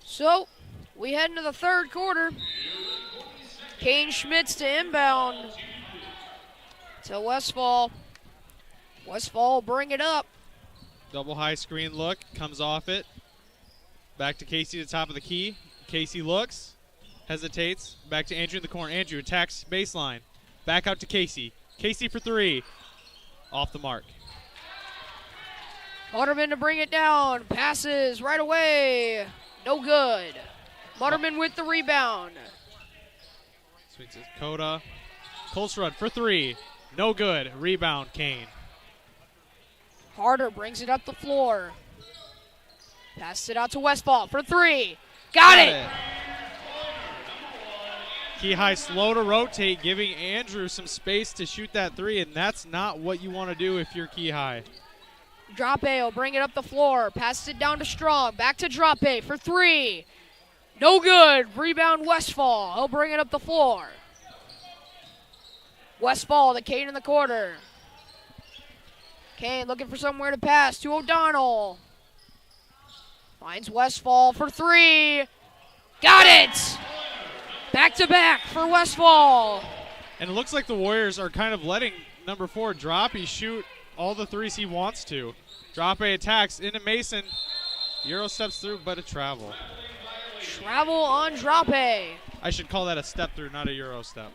So we head into the third quarter. Kane Schmitz to inbound to Westphahl. Westphahl will bring it up. Double high screen look, comes off it. Back to Casey to the top of the key. Casey looks, hesitates. Back to Andrew in the corner. Andrew attacks baseline. Back out to Casey. Casey for 3. Off the mark. Mutterman to bring it down. Passes right away. No good. Mutterman with the rebound. Swings it. Coda. Colesrud for 3. No good. Rebound, Kane. Harder brings it up the floor. Passes it out to Westphahl for 3. Got it! Key High slow to rotate, giving Andrew some space to shoot that 3, and that's not what you want to do if you're Key High. Drape will bring it up the floor. Passes it down to Strong. Back to Drape for 3. No good. Rebound Westphahl. He'll bring it up the floor. Westphahl to Kane in the corner. Kane looking for somewhere to pass to O'Donnell. Finds Westphahl for 3. Got it! Back to back for Westphahl. And it looks like the Warriors are kind of letting number 4 Drape shoot all the 3s he wants to. Drape attacks into Mason. Euro steps through, but a travel. Travel on Drape. I should call that a step through, not a Euro step.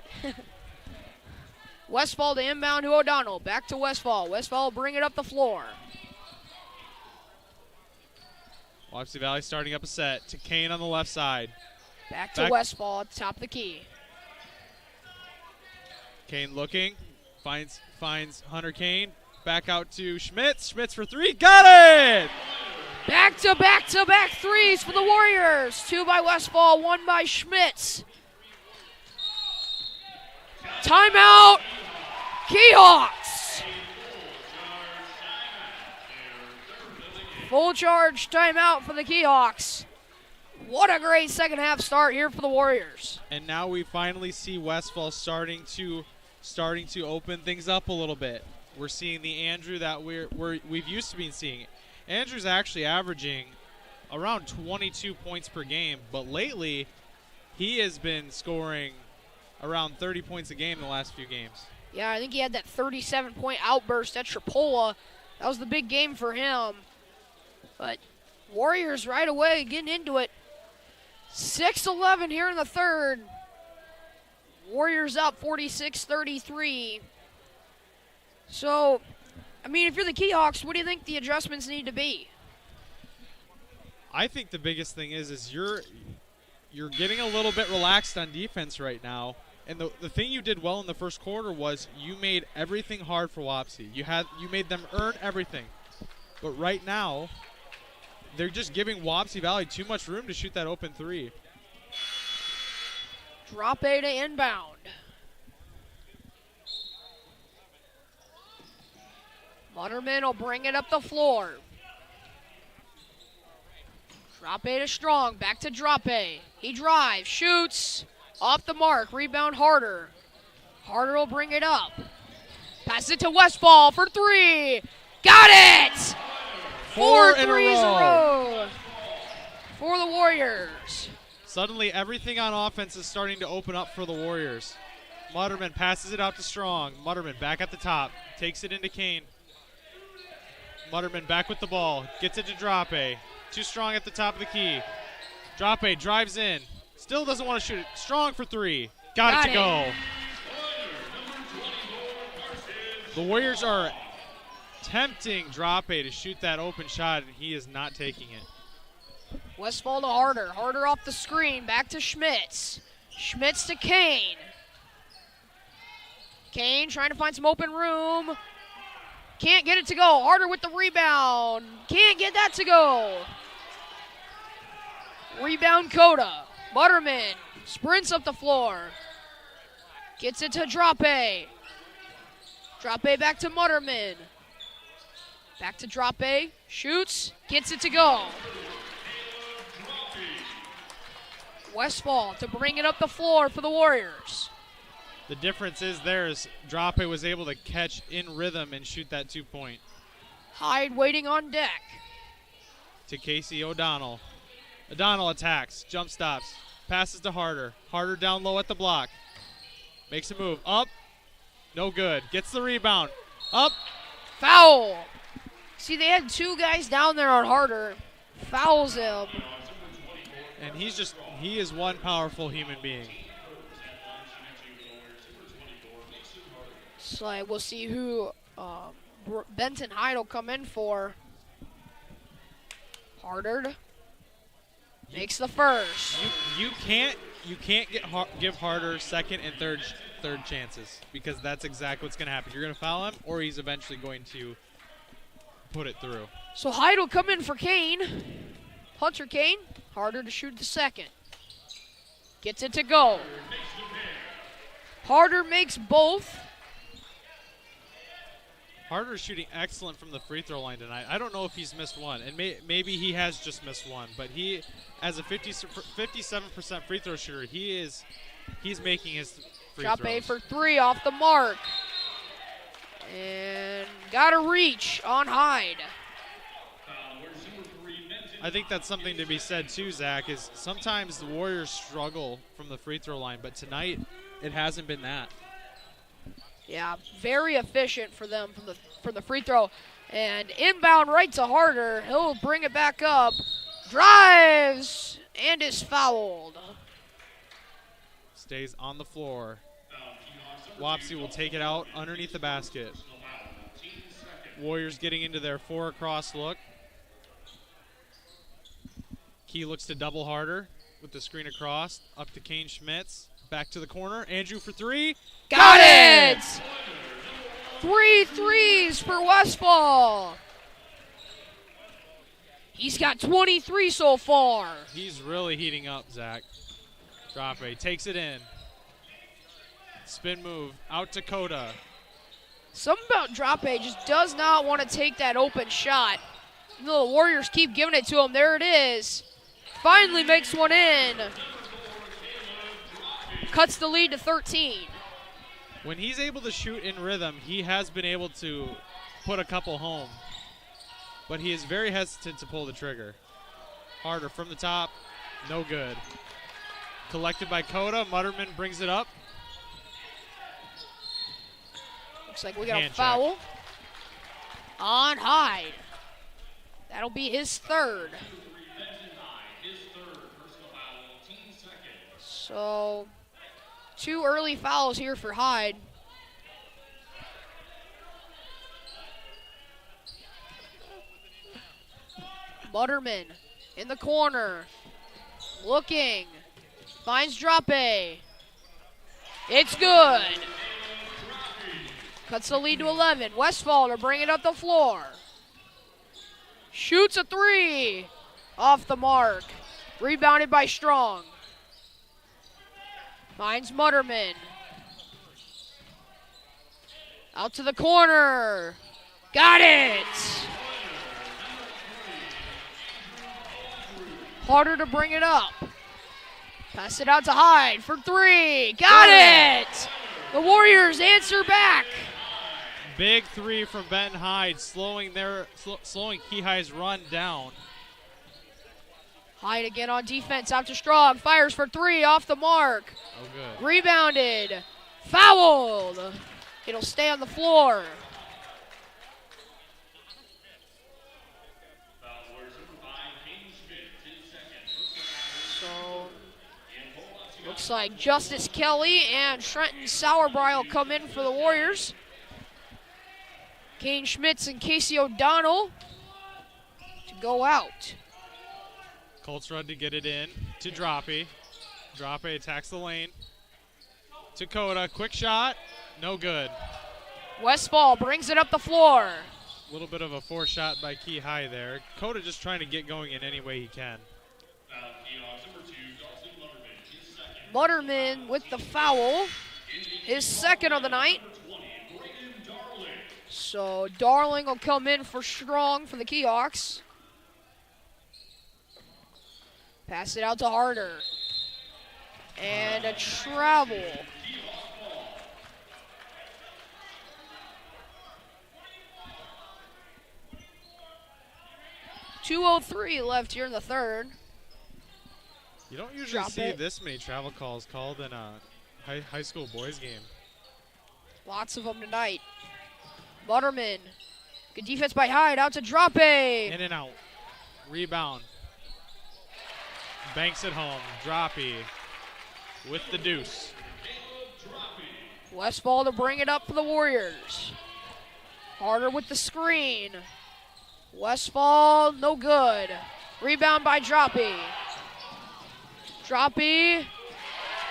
Westphahl to inbound to O'Donnell. Back to Westphahl. Westphahl will bring it up the floor. Wapsie Valley starting up a set to Kane on the left side. Back to Westphahl at the top of the key. Kane looking. Finds Hunter Kane. Back out to Schmitz. Schmitz for 3. Got it! Back-to-back-to-back threes for the Warriors. 2 by Westphahl, 1 by Schmitz. Timeout, Keyhawks. Full charge timeout for the Keyhawks. What a great second half start here for the Warriors. And now we finally see Westphahl starting to open things up a little bit. We're seeing the Andrew that we've used to be seeing. Andrew's actually averaging around 22 points per game, but lately he has been scoring around 30 points a game in the last few games. Yeah, I think he had that 37-point outburst at Tripola. That was the big game for him. But Warriors right away getting into it. 6-11 here in the third. Warriors up 46-33. So, I mean, if you're the Keyhawks, what do you think the adjustments need to be? I think the biggest thing is you're getting a little bit relaxed on defense right now. And the thing you did well in the first quarter was you made everything hard for Wapsie. You made them earn everything. But right now, they're just giving Wapsie Valley too much room to shoot that open 3. Drape to inbound. Mutterman will bring it up the floor. Drape to Strong, back to Drape. He drives, shoots, off the mark, rebound Harder. Harder will bring it up. Pass it to Westphahl for three. Got it! Four threes in a row for the Warriors. Suddenly, everything on offense is starting to open up for the Warriors. Mutterman passes it out to Strong. Mutterman back at the top. Takes it into Kane. Mutterman back with the ball. Gets it to Drape. Too Strong at the top of the key. Drape drives in. Still doesn't want to shoot it. Strong for three. Got it to go. The Warriors are tempting Drape to shoot that open shot, and he is not taking it. Westphahl to Harder. Harder off the screen. Back to Schmitz. Schmitz to Kane. Kane trying to find some open room. Can't get it to go. Harder with the rebound. Can't get that to go. Rebound Coda. Mutterman sprints up the floor. Gets it to Drape. Drape back to Mutterman. Back to Drape. Shoots. Gets it to go. Westphahl to bring it up the floor for the Warriors. The difference is Drape was able to catch in rhythm and shoot that 2-point. Hyde waiting on deck. To Casey O'Donnell. O'Donnell attacks, jump stops, passes to Harder. Harder down low at the block. Makes a move, up, no good. Gets the rebound, up. Foul. See, they had two guys down there on Harder. Fouls him. And he is one powerful human being. So we'll see who Benton Hyde will come in for. Harder makes the first. You can't give Harder second and third chances, because that's exactly what's going to happen. You're going to foul him, or he's eventually going to put it through. So Hyde will come in for Kane. Hunter Kane. Harder to shoot the second. Gets it to go. Harder makes both. Harder's shooting excellent from the free throw line tonight. I don't know if he's missed one, and maybe he has just missed one, but he, as a 57% free throw shooter, he's making his free throws. Drop for three off the mark. And got a reach on Hyde. I think that's something to be said too, Zach, is sometimes the Warriors struggle from the free throw line, but tonight it hasn't been that. Yeah, very efficient for them from the free throw. And inbound right to Harder. He'll bring it back up. Drives and is fouled. Stays on the floor. Wapsie will take it out underneath the basket. Warriors getting into their 4 across look. Key looks to double Harder with the screen across. Up to Kane Schmitz. Back to the corner. Andrew for three. Got it! 3 threes for Westphahl. He's got 23 so far. He's really heating up, Zach. Drape takes it in. Spin move out to Coda. Something about Drape just does not want to take that open shot. Even though the Warriors keep giving it to him. There it is. Finally makes one in. Cuts the lead to 13. When he's able to shoot in rhythm, he has been able to put a couple home. But he is very hesitant to pull the trigger. Harder from the top, no good. Collected by Coda, Mutterman brings it up. Looks like we got a foul on Hyde. That'll be his third. So 2 early fouls here for Hyde. Mutterman in the corner. Looking. Finds Drape. It's good. Cuts the lead to 11. Westphahl to bring it up the floor. Shoots a 3. Off the mark. Rebounded by Strong. Finds Mutterman. Out to the corner. Got it! Harder to bring it up. Pass it out to Hyde for 3. Got it! The Warriors answer back. Big three from Benton Hyde, slowing Key High's run down. Hyde again on defense, out to Strong, fires for three, off the mark. Oh, good. Rebounded, fouled. It'll stay on the floor. So, looks like Justice Kelly and Trenton Sauerbry will come in for the Warriors. Kane Schmitz and Casey O'Donnell to go out. Colts run to get it in to Droppy. Droppy attacks the lane. To Coda, quick shot, no good. Westphahl brings it up the floor. A little bit of a forced shot by Key High there. Coda just trying to get going in any way he can. Mutterman with the foul, his second of the night. So Darling will come in for Strong for the Keyhawks. Pass it out to Harder. And a travel. .203 left here in the third. You don't usually see this many travel calls called in a high school boys game. Lots of them tonight. Butterman. Good defense by Hyde. Out to Droppe. In and out. Rebound. Banks it home. Droppy with the deuce. Westphahl to bring it up for the Warriors. Harder with the screen. Westphahl, no good. Rebound by Droppy. Droppy.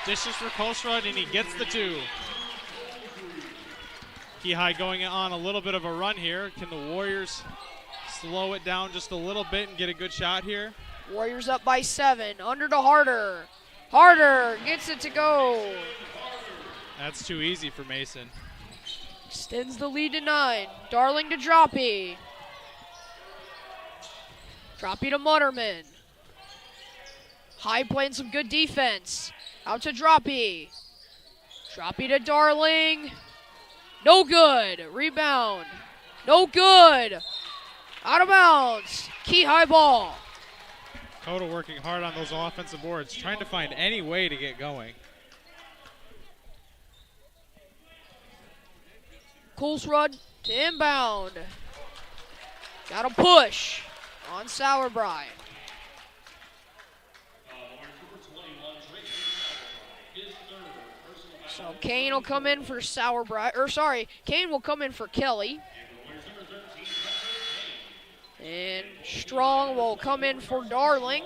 Dishes for Kolsrud, and he gets the two. Key High going on a little bit of a run here. Can the Warriors slow it down just a little bit and get a good shot here? Warriors up by 7. Under to Harder. Harder gets it to go. That's too easy for Mason. Extends the lead to 9. Darling to Droppy. Droppy to Mutterman. High playing some good defense. Out to Droppy. Droppy to Darling. No good. Rebound. No good. Out of bounds. Key High ball. Coda working hard on those offensive boards, trying to find any way to get going. Kolsrud to inbound. Got a push on Sauerbry. So Kane will come in for Kane will come in for Kelly. And Strong will come in for Darling.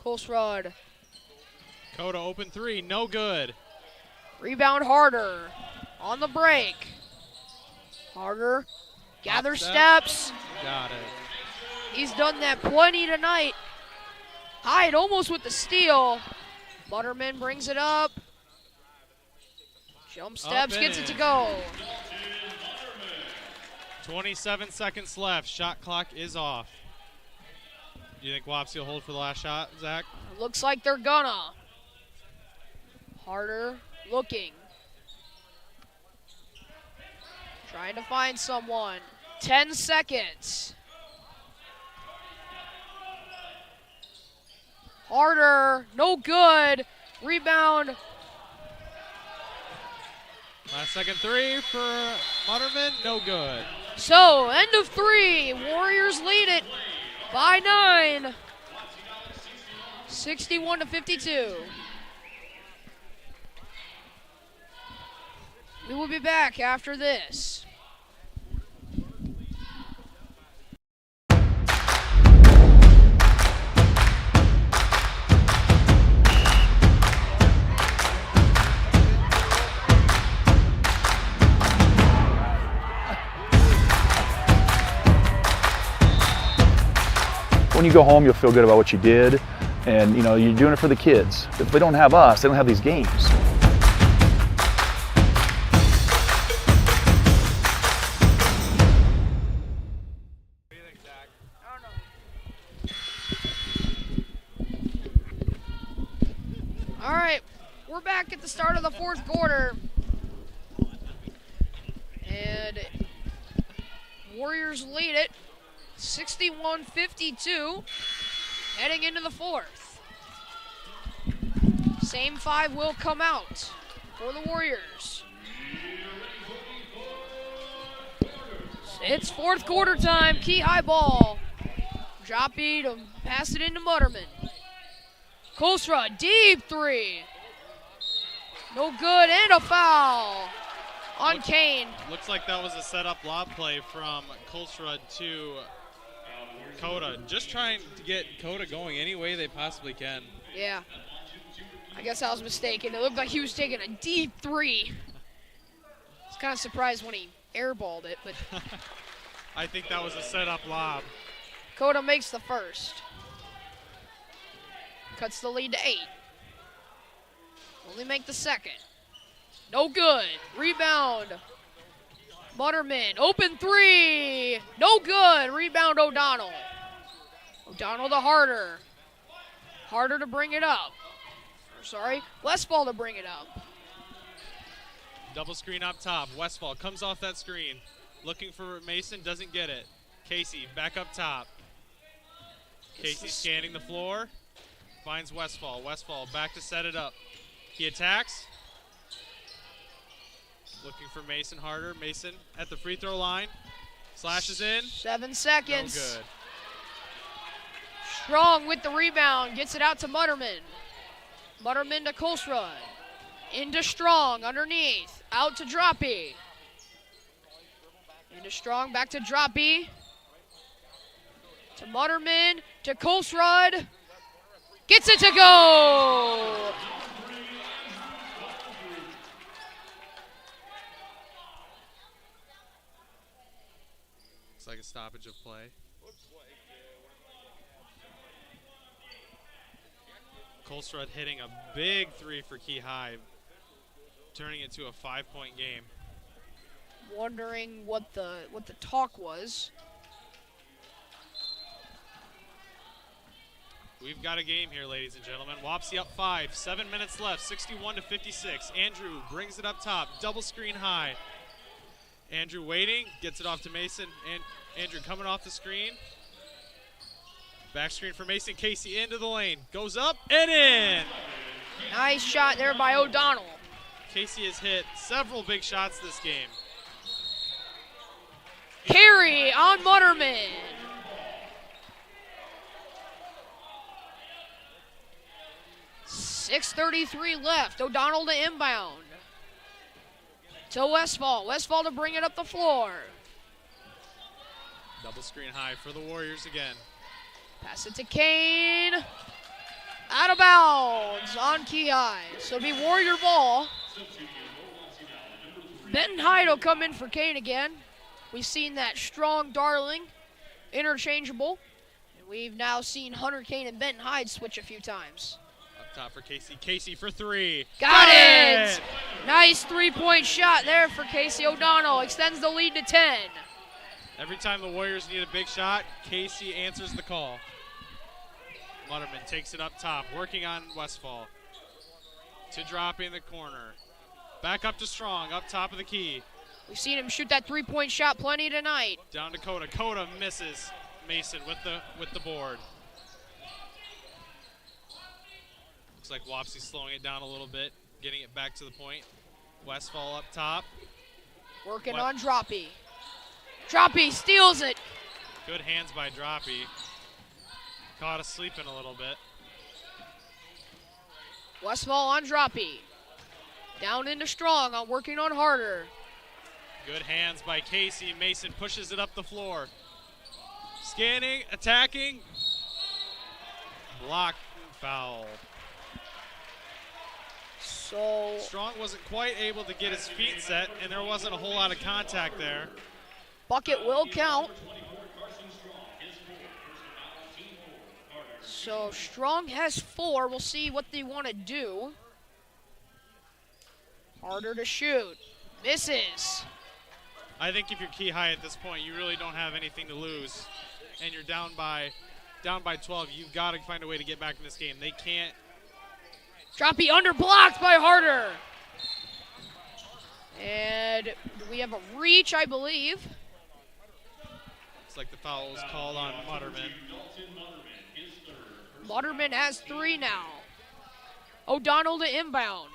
Kolsrud. Coda open three, no good. Rebound Harder on the break. Harder gathers steps. Got it. He's done that plenty tonight. Hyde almost with the steal. Butterman brings it up. Jump steps, gets it to go. 27 seconds left. Shot clock is off. Do you think Wapsie will hold for the last shot, Zach? Looks like they're gonna. Harder looking. Trying to find someone. 10 seconds. Harder, no good. Rebound. Last second three for Mutterman, no good. So, end of 3. Warriors lead it by 9. 61-52. We will be back after this. When you go home, you'll feel good about what you did, and you're doing it for the kids. If they don't have us, they don't have these games. All right, we're back at the start of the fourth quarter. And Warriors lead it 61-52 heading into the fourth. Same five will come out for the Warriors. It's fourth quarter time, Key High ball. Joppy to pass it into Mutterman. Kolsrud, deep three. No good, and a foul on Kane. Looks like that was a set-up lob play from Kolsrud to Coda. Just trying to get Coda going any way they possibly can. Yeah. I guess I was mistaken. It looked like he was taking a deep three. I was kind of surprised when he airballed it, but I think that was a set-up lob. Coda makes the first. Cuts the lead to 8. Only make the second. No good. Rebound. Mutterman. Open three. No good. Rebound O'Donnell. O'Donnell to Harder. Harder to bring it up. Sorry. Westphahl to bring it up. Double screen up top. Westphahl comes off that screen. Looking for Mason. Doesn't get it. Casey back up top. Casey scanning the floor. Finds Westphahl. Westphahl back to set it up. He attacks. Looking for Mason Harder. Mason at the free throw line. Slashes in. 7 seconds. No good. Strong with the rebound. Gets it out to Mutterman. Mutterman to Kolsrud. Into Strong underneath. Out to Droppy. Into Strong. Back to Droppy. To Mutterman. To Kolsrud. Gets it to go. Looks like a stoppage of play. Kolsrud hitting a big three for Key High, turning it to a 5-point game. Wondering what the talk was. We've got a game here, ladies and gentlemen. Wapsie up 5, 7 minutes left, 61-56. Andrew brings it up top, double screen high. Andrew waiting, gets it off to Mason. And Andrew coming off the screen. Back screen for Mason. Casey into the lane, goes up and in. Nice shot there by O'Donnell. Casey has hit several big shots this game. Carry on Mutterman. 6:33 left. O'Donnell to inbound. To Westphahl. Westphahl to bring it up the floor. Double screen high for the Warriors again. Pass it to Kane. Out of bounds on Key High. So it'll be Warrior ball. Benton Hyde will come in for Kane again. We've seen that Strong, Darling, interchangeable. And we've now seen Hunter Kane and Benton Hyde switch a few times. Up top for Casey. Casey for three. Got it! Nice three-point shot there for Casey O'Donnell. Extends the lead to 10. Every time the Warriors need a big shot, Casey answers the call. Mutterman takes it up top, working on Westphahl. To drop in the corner. Back up to Strong, up top of the key. We've seen him shoot that three-point shot plenty tonight. Down to Coda. Coda misses Mason with the board. Looks like Wapsie slowing it down a little bit, getting it back to the point. Westphahl up top. Working on Droppy. Droppy steals it. Good hands by Droppy. Caught us sleeping a little bit. Westphahl on Droppy. Down into Strong on working on Harder. Good hands by Casey. Mason pushes it up the floor. Scanning, attacking. Block, foul. So Strong wasn't quite able to get his feet set, and there wasn't a whole lot of contact there. Bucket will count. So Strong has 4. We'll see what they want to do. Harder to shoot. Misses. I think if you're Key High at this point, you really don't have anything to lose, and you're down by 12. You've got to find a way to get back in this game. They can't Droppy under blocked by Harder. And we have a reach, I believe. Looks like the foul was called on Mutterman. Mutterman has 3 now. O'Donnell to inbound.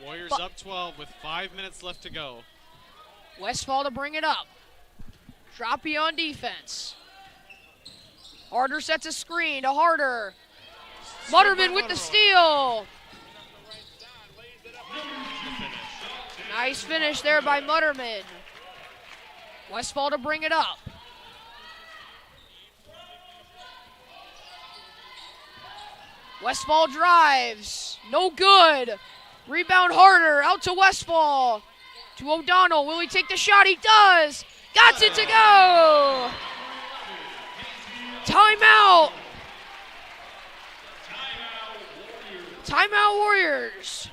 Warriors up 12 with 5 minutes left to go. Westphahl to bring it up. Droppy on defense. Harder sets a screen to Harder. Mutterman with the steal. Nice finish there by Mutterman. Westphahl to bring it up. Westphahl drives. No good. Rebound Harder. Out to Westphahl. To O'Donnell. Will he take the shot? He does. Got it to go. Timeout. Timeout Warriors.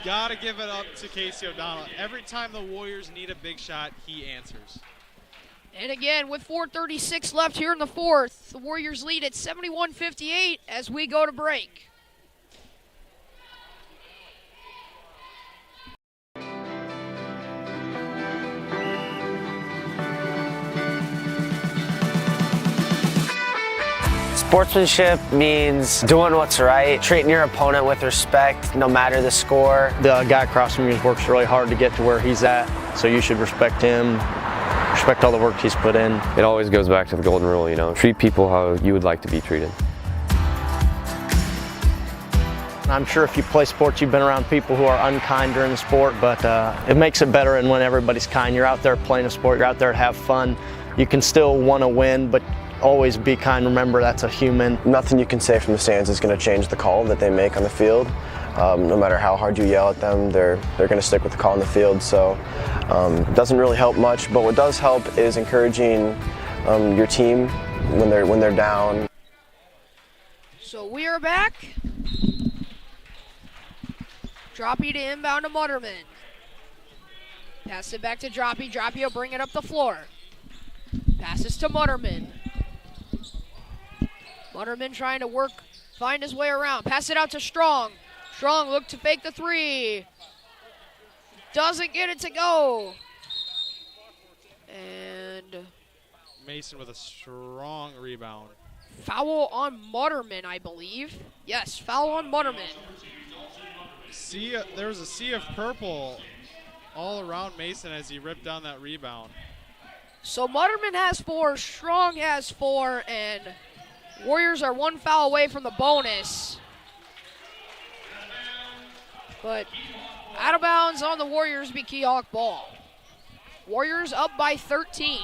Gotta give it up to Casey O'Donnell. Every time the Warriors need a big shot, he answers. And again, with 4:36 left here in the fourth, the Warriors lead at 71-58 as we go to break. Sportsmanship means doing what's right, treating your opponent with respect no matter the score. The guy across from you works really hard to get to where he's at, so you should respect him, respect all the work he's put in. It always goes back to the golden rule, you know, treat people how you would like to be treated. I'm sure if you play sports, you've been around people who are unkind during the sport, but it makes it better and when everybody's kind. You're out there playing a sport, you're out there to have fun. You can still want to win, but always be kind. Remember, that's a human. Nothing you can say from the stands is going to change the call that they make on the field. No matter how hard you yell at them, they're going to stick with the call on the field. So it doesn't really help much. But what does help is encouraging your team when they're down. So we are back. Droppy to inbound to Mutterman. Pass it back to Droppy. Droppy will bring it up the floor. Passes to Mutterman. Mutterman trying to find his way around. Pass it out to Strong. Strong looked to fake the 3. Doesn't get it to go. And Mason with a strong rebound. Foul on Mutterman, I believe. Yes, foul on Mutterman. There was a sea of purple all around Mason as he ripped down that rebound. So Mutterman has 4, Strong has 4, and Warriors are 1 foul away from the bonus. But out of bounds on the Warriors be Keyhawk ball. Warriors up by 13.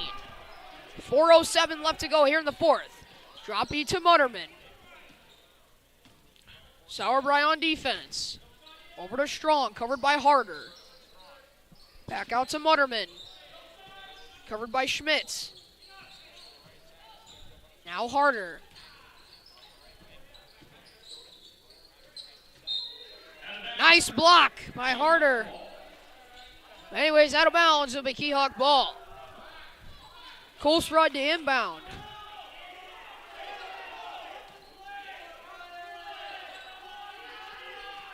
4:07 left to go here in the fourth. Droppy to Mutterman. Sauerbrei on defense. Over to Strong, covered by Harder. Back out to Mutterman. Covered by Schmitz. Now Harder. Nice block by Harder. Anyways, out of bounds, it'll be Keyhawk ball. Colesrud to inbound.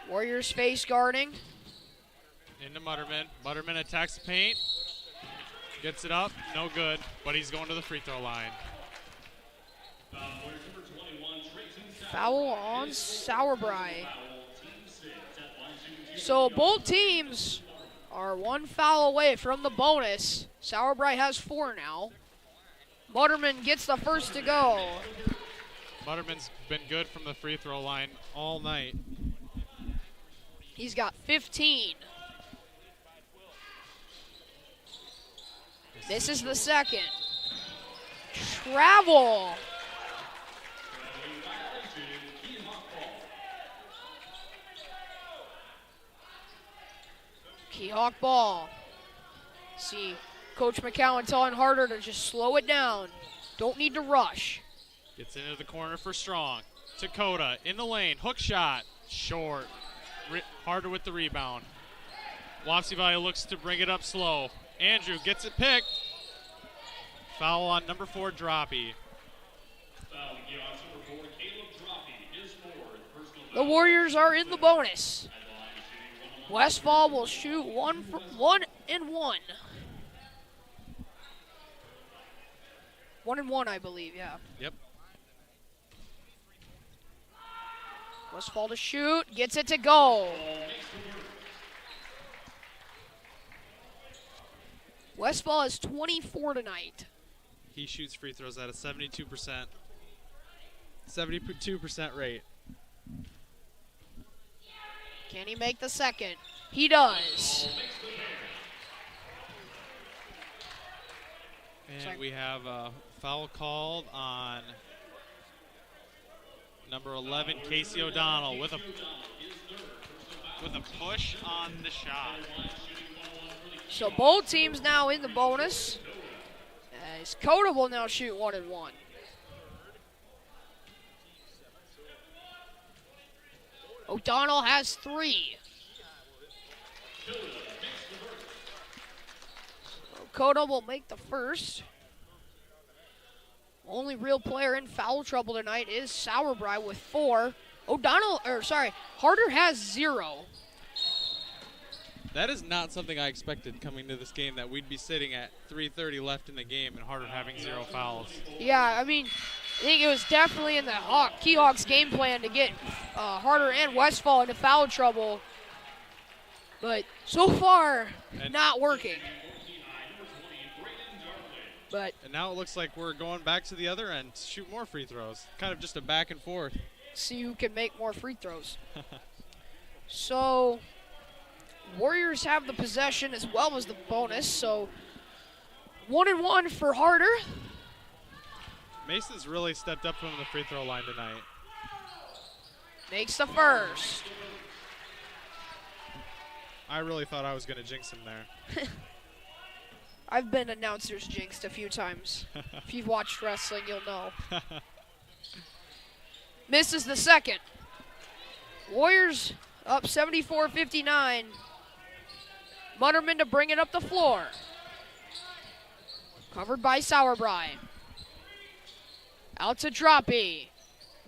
Warriors face guarding. Into Mutterman. Mutterman attacks the paint. Gets it up. No good, but he's going to the free throw line. Foul on Sauerbrei. So both teams are 1 foul away from the bonus. Sauerbrei has 4 now. Mutterman gets the first to go. Mutterman's been good from the free throw line all night. He's got 15. This is the second. Travel. Keyhawk ball. See Coach McCowan telling Harder to just slow it down. Don't need to rush. Gets into the corner for Strong. Dakota in the lane. Hook shot. Short. Harder with the rebound. Wapsie Valley looks to bring it up slow. Andrew gets it picked. Foul on number 4, Droppy. Warriors are in the bonus. Westphahl will shoot 1 and 1. 1 and 1, I believe, yeah. Yep. Westphahl to shoot, gets it to go. Westphahl is 24 tonight. He shoots free throws at a 72% rate. Can he make the second? He does. And we have a foul called on number 11, Casey O'Donnell, with a push on the shot. So both teams now in the bonus. As Coda will now shoot 1 and 1. O'Donnell has 3. Coda will make the first. Only real player in foul trouble tonight is Sauerbrei with 4. Harder has 0. That is not something I expected coming to this game, that we'd be sitting at 3:30 left in the game and Harder having 0 fouls. Yeah, I mean, I think it was definitely in the Keyhawks game plan to get Harder and Westphahl into foul trouble. But so far, not working. And now it looks like we're going back to the other end to shoot more free throws. Kind of just a back and forth. See who can make more free throws. So, Warriors have the possession as well as the bonus. So, 1 and 1 for Harder. Mason's really stepped up from the free throw line tonight. Makes the first. I really thought I was going to jinx him there. I've been announcer's jinxed a few times. If you've watched wrestling, you'll know. Misses the second. Warriors up 74-59. Mutterman to bring it up the floor. Covered by Sauerbrei. Out to Droppy.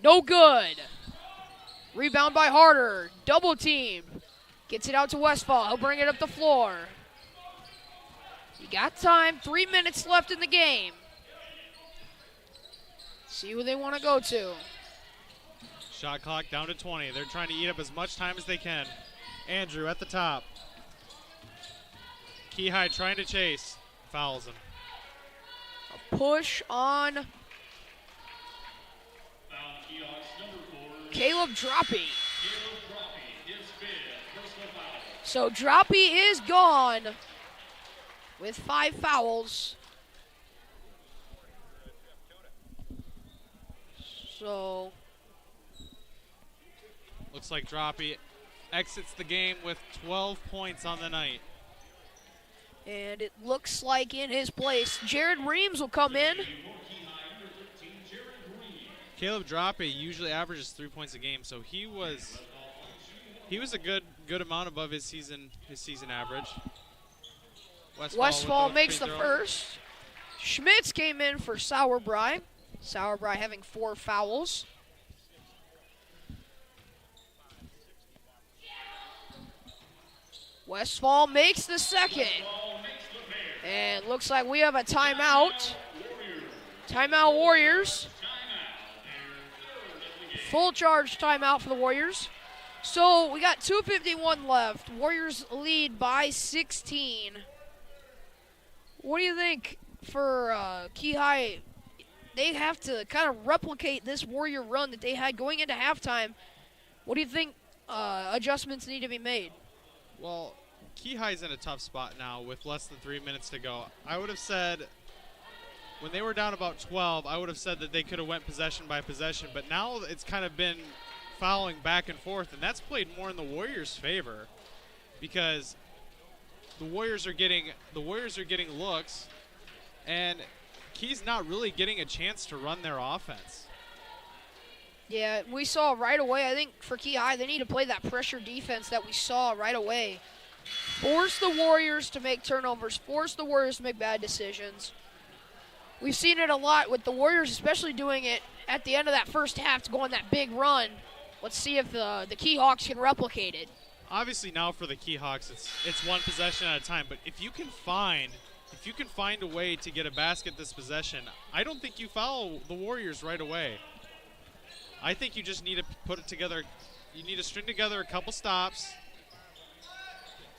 No good. Rebound by Harder. Double team. Gets it out to Westphahl. He'll bring it up the floor. You got time. 3 minutes left in the game. See who they want to go to. Shot clock down to 20. They're trying to eat up as much time as they can. Andrew at the top. Keyhigh trying to chase. Fouls him. A push on Caleb Droppy. So Droppy is gone with 5 fouls. So looks like Droppy exits the game with 12 points on the night. And it looks like in his place, Jared Reams will come in. Caleb Droppy usually averages 3 points a game, so he was a good amount above his season average. Westphahl makes the first. Schmitz came in for Sauerbrei. Sauerbrei having 4 fouls. Westphahl makes the second. And looks like we have a timeout. Timeout Warriors. Full charge timeout for the Warriors. So we got 2:51 left. Warriors lead by 16. What do you think for Keyhigh? They have to kind of replicate this Warrior run that they had going into halftime. What do you think adjustments need to be made? Well, Keyhigh's in a tough spot now with less than 3 minutes to go. I would have said, when they were down about 12, I would have said that they could have went possession by possession, but now it's kind of been fouling back and forth, and that's played more in the Warriors' favor because the Warriors are getting looks, and Key's not really getting a chance to run their offense. Yeah, we saw right away, I think for Keyhigh, they need to play that pressure defense that we saw right away. Force the Warriors to make turnovers, force the Warriors to make bad decisions. We've seen it a lot with the Warriors, especially doing it at the end of that first half to go on that big run. Let's see if the Keyhawks can replicate it. Obviously now for the Keyhawks, it's one possession at a time. But if you can find a way to get a basket this possession, I don't think you foul the Warriors right away. I think you just need to put it together. You need to string together a couple stops.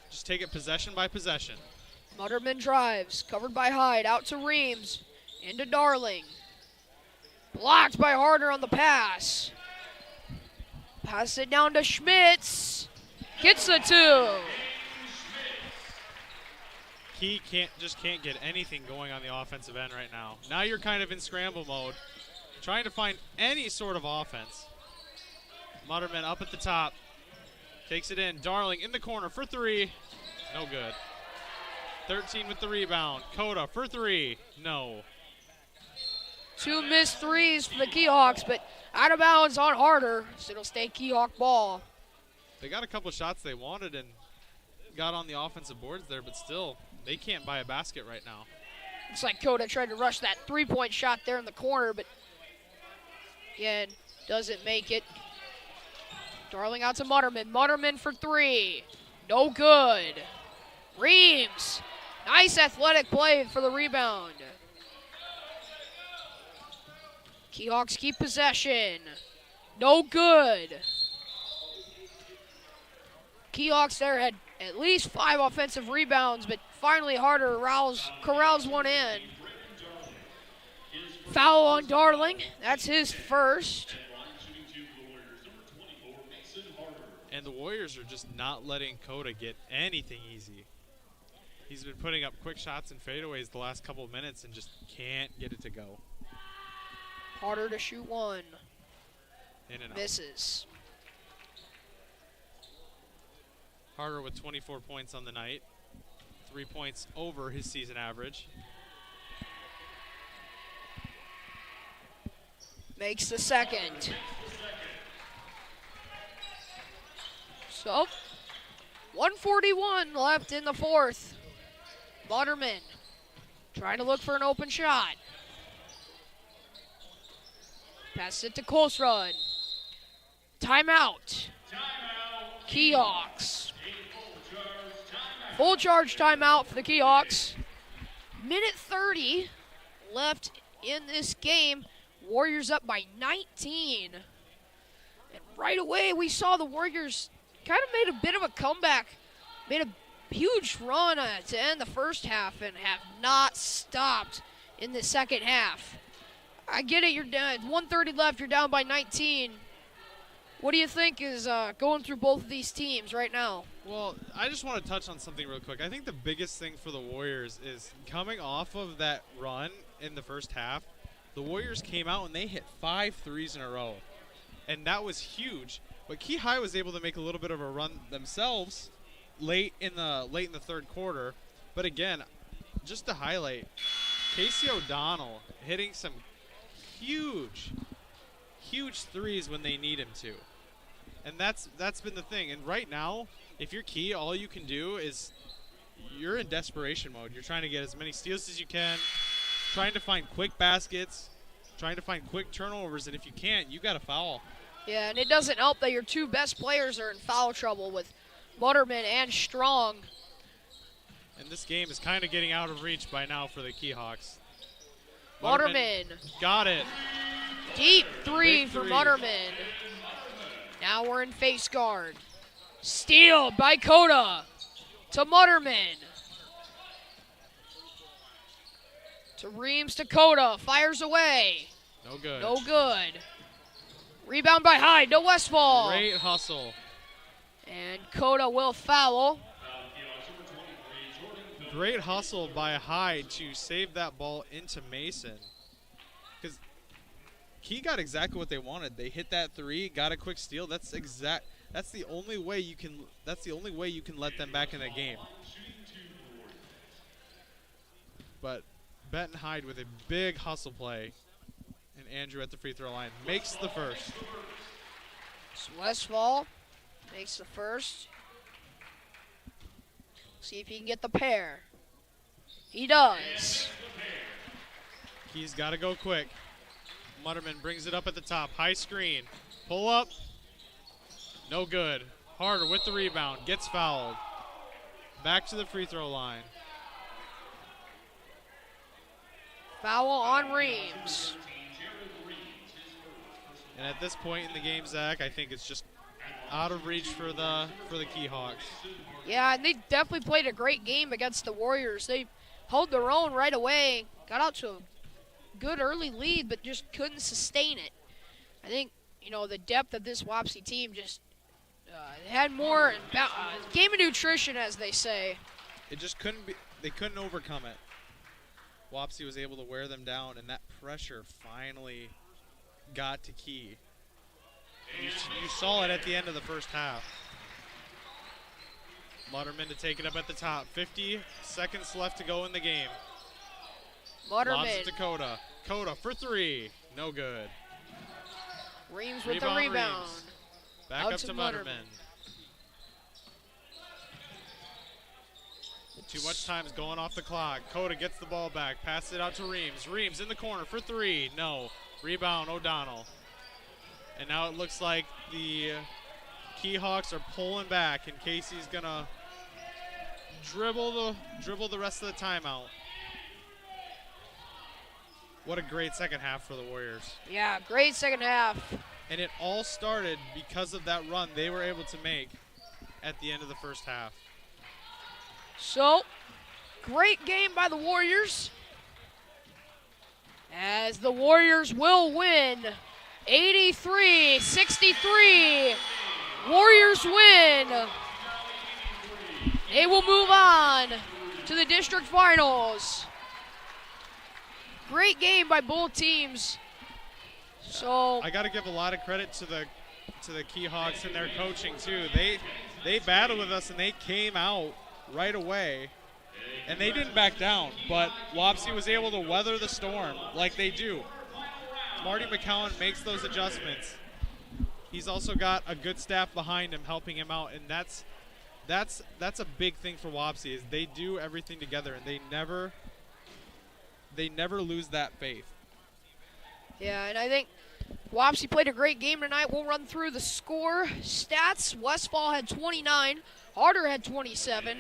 Just take it possession by possession. Mutterman drives, covered by Hyde, out to Reams, into Darling. Blocked by Harder on the pass. Pass it down to Schmitz. Gets the 2. Key can't get anything going on the offensive end right now. Now you're kind of in scramble mode, trying to find any sort of offense. Mutterman up at the top, takes it in. Darling in the corner for 3, no good. 13 with the rebound. Coda for 3, no. 2 missed threes for the Keyhawks, but out of bounds on Harder, so it'll stay Keyhawk ball. They got a couple shots they wanted and got on the offensive boards there, but still, they can't buy a basket right now. Looks like Coda tried to rush that 3-point shot there in the corner, but again, doesn't make it. Darling out to Mutterman. Mutterman for 3. No good. Reams. Nice athletic play for the rebound. Keyhawks keep possession. No good. Keyhawks there had at least 5 offensive rebounds, but finally Harder corrals one in. Foul on Darling. That's his first. And the Warriors are just not letting Coda get anything easy. He's been putting up quick shots and fadeaways the last couple of minutes and just can't get it to go. Harder to shoot 1. In and out. Misses. Harder with 24 points on the night. 3 points over his season average. Makes the second. So, 1:41 left in the fourth. Mutterman trying to look for an open shot. Pass it to Kohlsrud. Timeout. Keyhawks. Full charge timeout for the Keyhawks. Minute 30 left in this game. Warriors up by 19. And right away we saw the Warriors kind of made a bit of a comeback. Made a huge run to end the first half and have not stopped in the second half. I get it, you're down, 1:30 left, you're down by 19. What do you think is going through both of these teams right now? Well, I just want to touch on something real quick. I think the biggest thing for the Warriors is coming off of that run in the first half, the Warriors came out and they hit 5 threes in a row. And that was huge. But Key High was able to make a little bit of a run themselves late in the third quarter. But again, just to highlight, Casey O'Donnell hitting some huge threes when they need him to. And that's been the thing. And right now, if you're Key, all you can do is you're in desperation mode. You're trying to get as many steals as you can, trying to find quick baskets, trying to find quick turnovers, and if you can't, you got to foul. Yeah, and it doesn't help that your 2 best players are in foul trouble with Mutterman and Strong. And this game is kind of getting out of reach by now for the Keyhawks. Mutterman. Got it. Deep 3 for Mutterman. Now we're in face guard. Steal by Coda to Mutterman. To Reams to Coda. Fires away. No good. No good. Rebound by Hyde to Westphahl. Great hustle. And Coda will foul. Great hustle by Hyde to save that ball into Mason. Because Key got exactly what they wanted. They hit that 3, got a quick steal. That's the only way you can let them back in the game. But Benton Hyde with a big hustle play. And Andrew at the free throw line makes the first. So Westphahl makes the first. See if he can get the pair. He does. Key's got to go quick. Mutterman brings it up at the top. High screen. Pull up. No good. Harder with the rebound. Gets fouled. Back to the free throw line. Foul on Reams. And at this point in the game, Zach, I think it's just out of reach for the Keyhawks. Yeah, and they definitely played a great game against the Warriors. They held their own right away, got out to a good early lead, but just couldn't sustain it. I think, the depth of this Wapsie team just had more game of nutrition, as they say. It just they couldn't overcome it. Wapsie was able to wear them down, and that pressure finally got to Key. You saw it at the end of the first half. Mutterman to take it up at the top. 50 seconds left to go in the game. Mutterman. Lobs it to Coda. Coda for three. No good. Reams with the rebound. Reams. Back up to Mutterman. Too much time is going off the clock. Coda gets the ball back. Passes it out to Reams. Reams in the corner for three. No. Rebound O'Donnell. And now it looks like the Keyhawks are pulling back, and Casey's gonna dribble the rest of the timeout. What a great second half for the Warriors. Yeah, great second half. And it all started because of that run they were able to make at the end of the first half. So, great game by the Warriors, as the Warriors will win 83-63. Warriors win. They will move on to the district finals. Great game by both teams. So I got to give a lot of credit to the Keyhawks and their coaching too. They battled with us and they came out right away, and they didn't back down. But Wapsie was able to weather the storm like they do. Marty McCowan makes those adjustments. He's also got a good staff behind him helping him out, and that's a big thing for Wapsie, is they do everything together, and they never lose that faith. Yeah, and I think Wapsie played a great game tonight. We'll run through the score stats. Westphahl had 29. Harder had 27.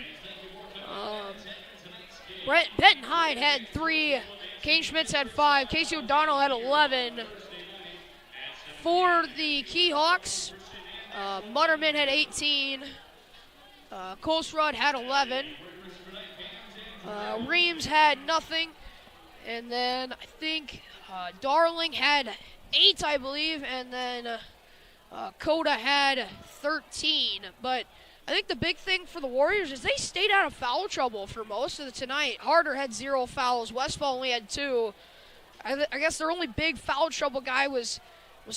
Benton Hyde had 3. Kane Schmitz had 5. Casey O'Donnell had 11. For the Keyhawks, Mutterman had 18. Colesrud had 11. Reams had nothing. And then I think Darling had 8, I believe. And then Coda had 13. But I think the big thing for the Warriors is they stayed out of foul trouble for most of the tonight. Harder had 0 fouls. Westphahl only had 2. I guess their only big foul trouble guy was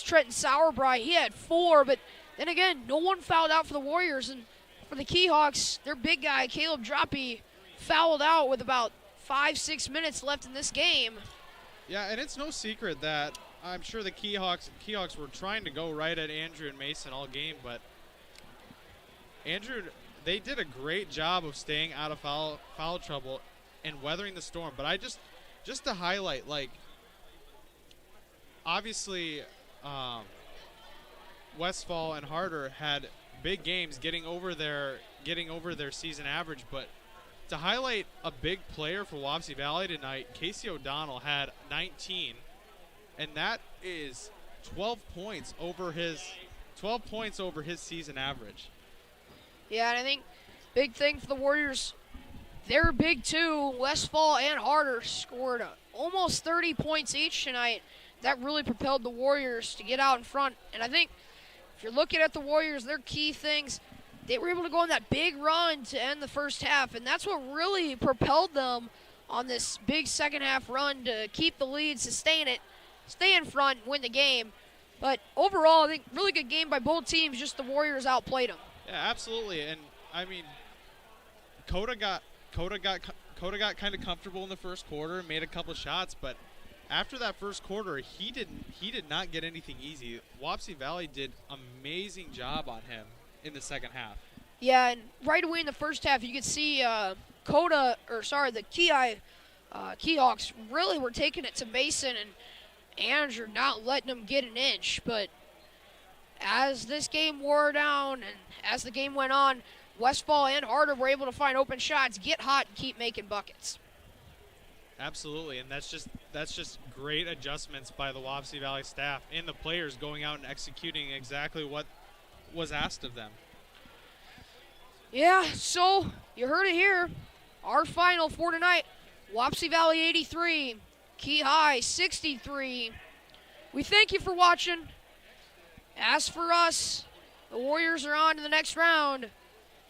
Trenton Sauerbrei. He had 4, but then again, no one fouled out for the Warriors. And for the Keyhawks, their big guy, Caleb Droppy, fouled out with about 5-6 minutes left in this game. Yeah, and it's no secret that I'm sure the Keyhawks were trying to go right at Andrew and Mason all game, but Andrew, they did a great job of staying out of foul trouble and weathering the storm. But I just to highlight, like, obviously Westphahl and Harder had big games getting over their season average, but to highlight a big player for Wapsie Valley tonight, Casey O'Donnell had 19, and that is 12 points over his season average. Yeah, and I think big thing for the Warriors, they're big too. Westphahl and Harder scored almost 30 points each tonight. That really propelled the Warriors to get out in front. And I think if you're looking at the Warriors, their key things, they were able to go on that big run to end the first half, and that's what really propelled them on this big second half run to keep the lead, sustain it, stay in front, win the game. But overall, I think really good game by both teams, just the Warriors outplayed them. Yeah, absolutely. And I mean, Coda got kind of comfortable in the first quarter and made a couple shots, but after that first quarter, he did not get anything easy. Wapsie Valley did an amazing job on him in the second half. Yeah, and right away in the first half, you could see the Keyhawks really were taking it to Mason and Andrew not letting them get an inch. But as this game wore down and as the game went on, Westphahl and Harder were able to find open shots, get hot, and keep making buckets. Absolutely, and that's just great adjustments by the Wapsie Valley staff and the players going out and executing exactly what was asked of them. Yeah, so you heard it here. Our final for tonight, Wapsie Valley 83, Key High 63. We thank you for watching. As for us, the Warriors are on to the next round.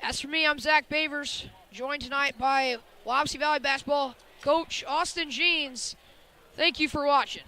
As for me, I'm Zach Bavers, joined tonight by Wapsie Valley basketball coach Austin Jeans. Thank you for watching.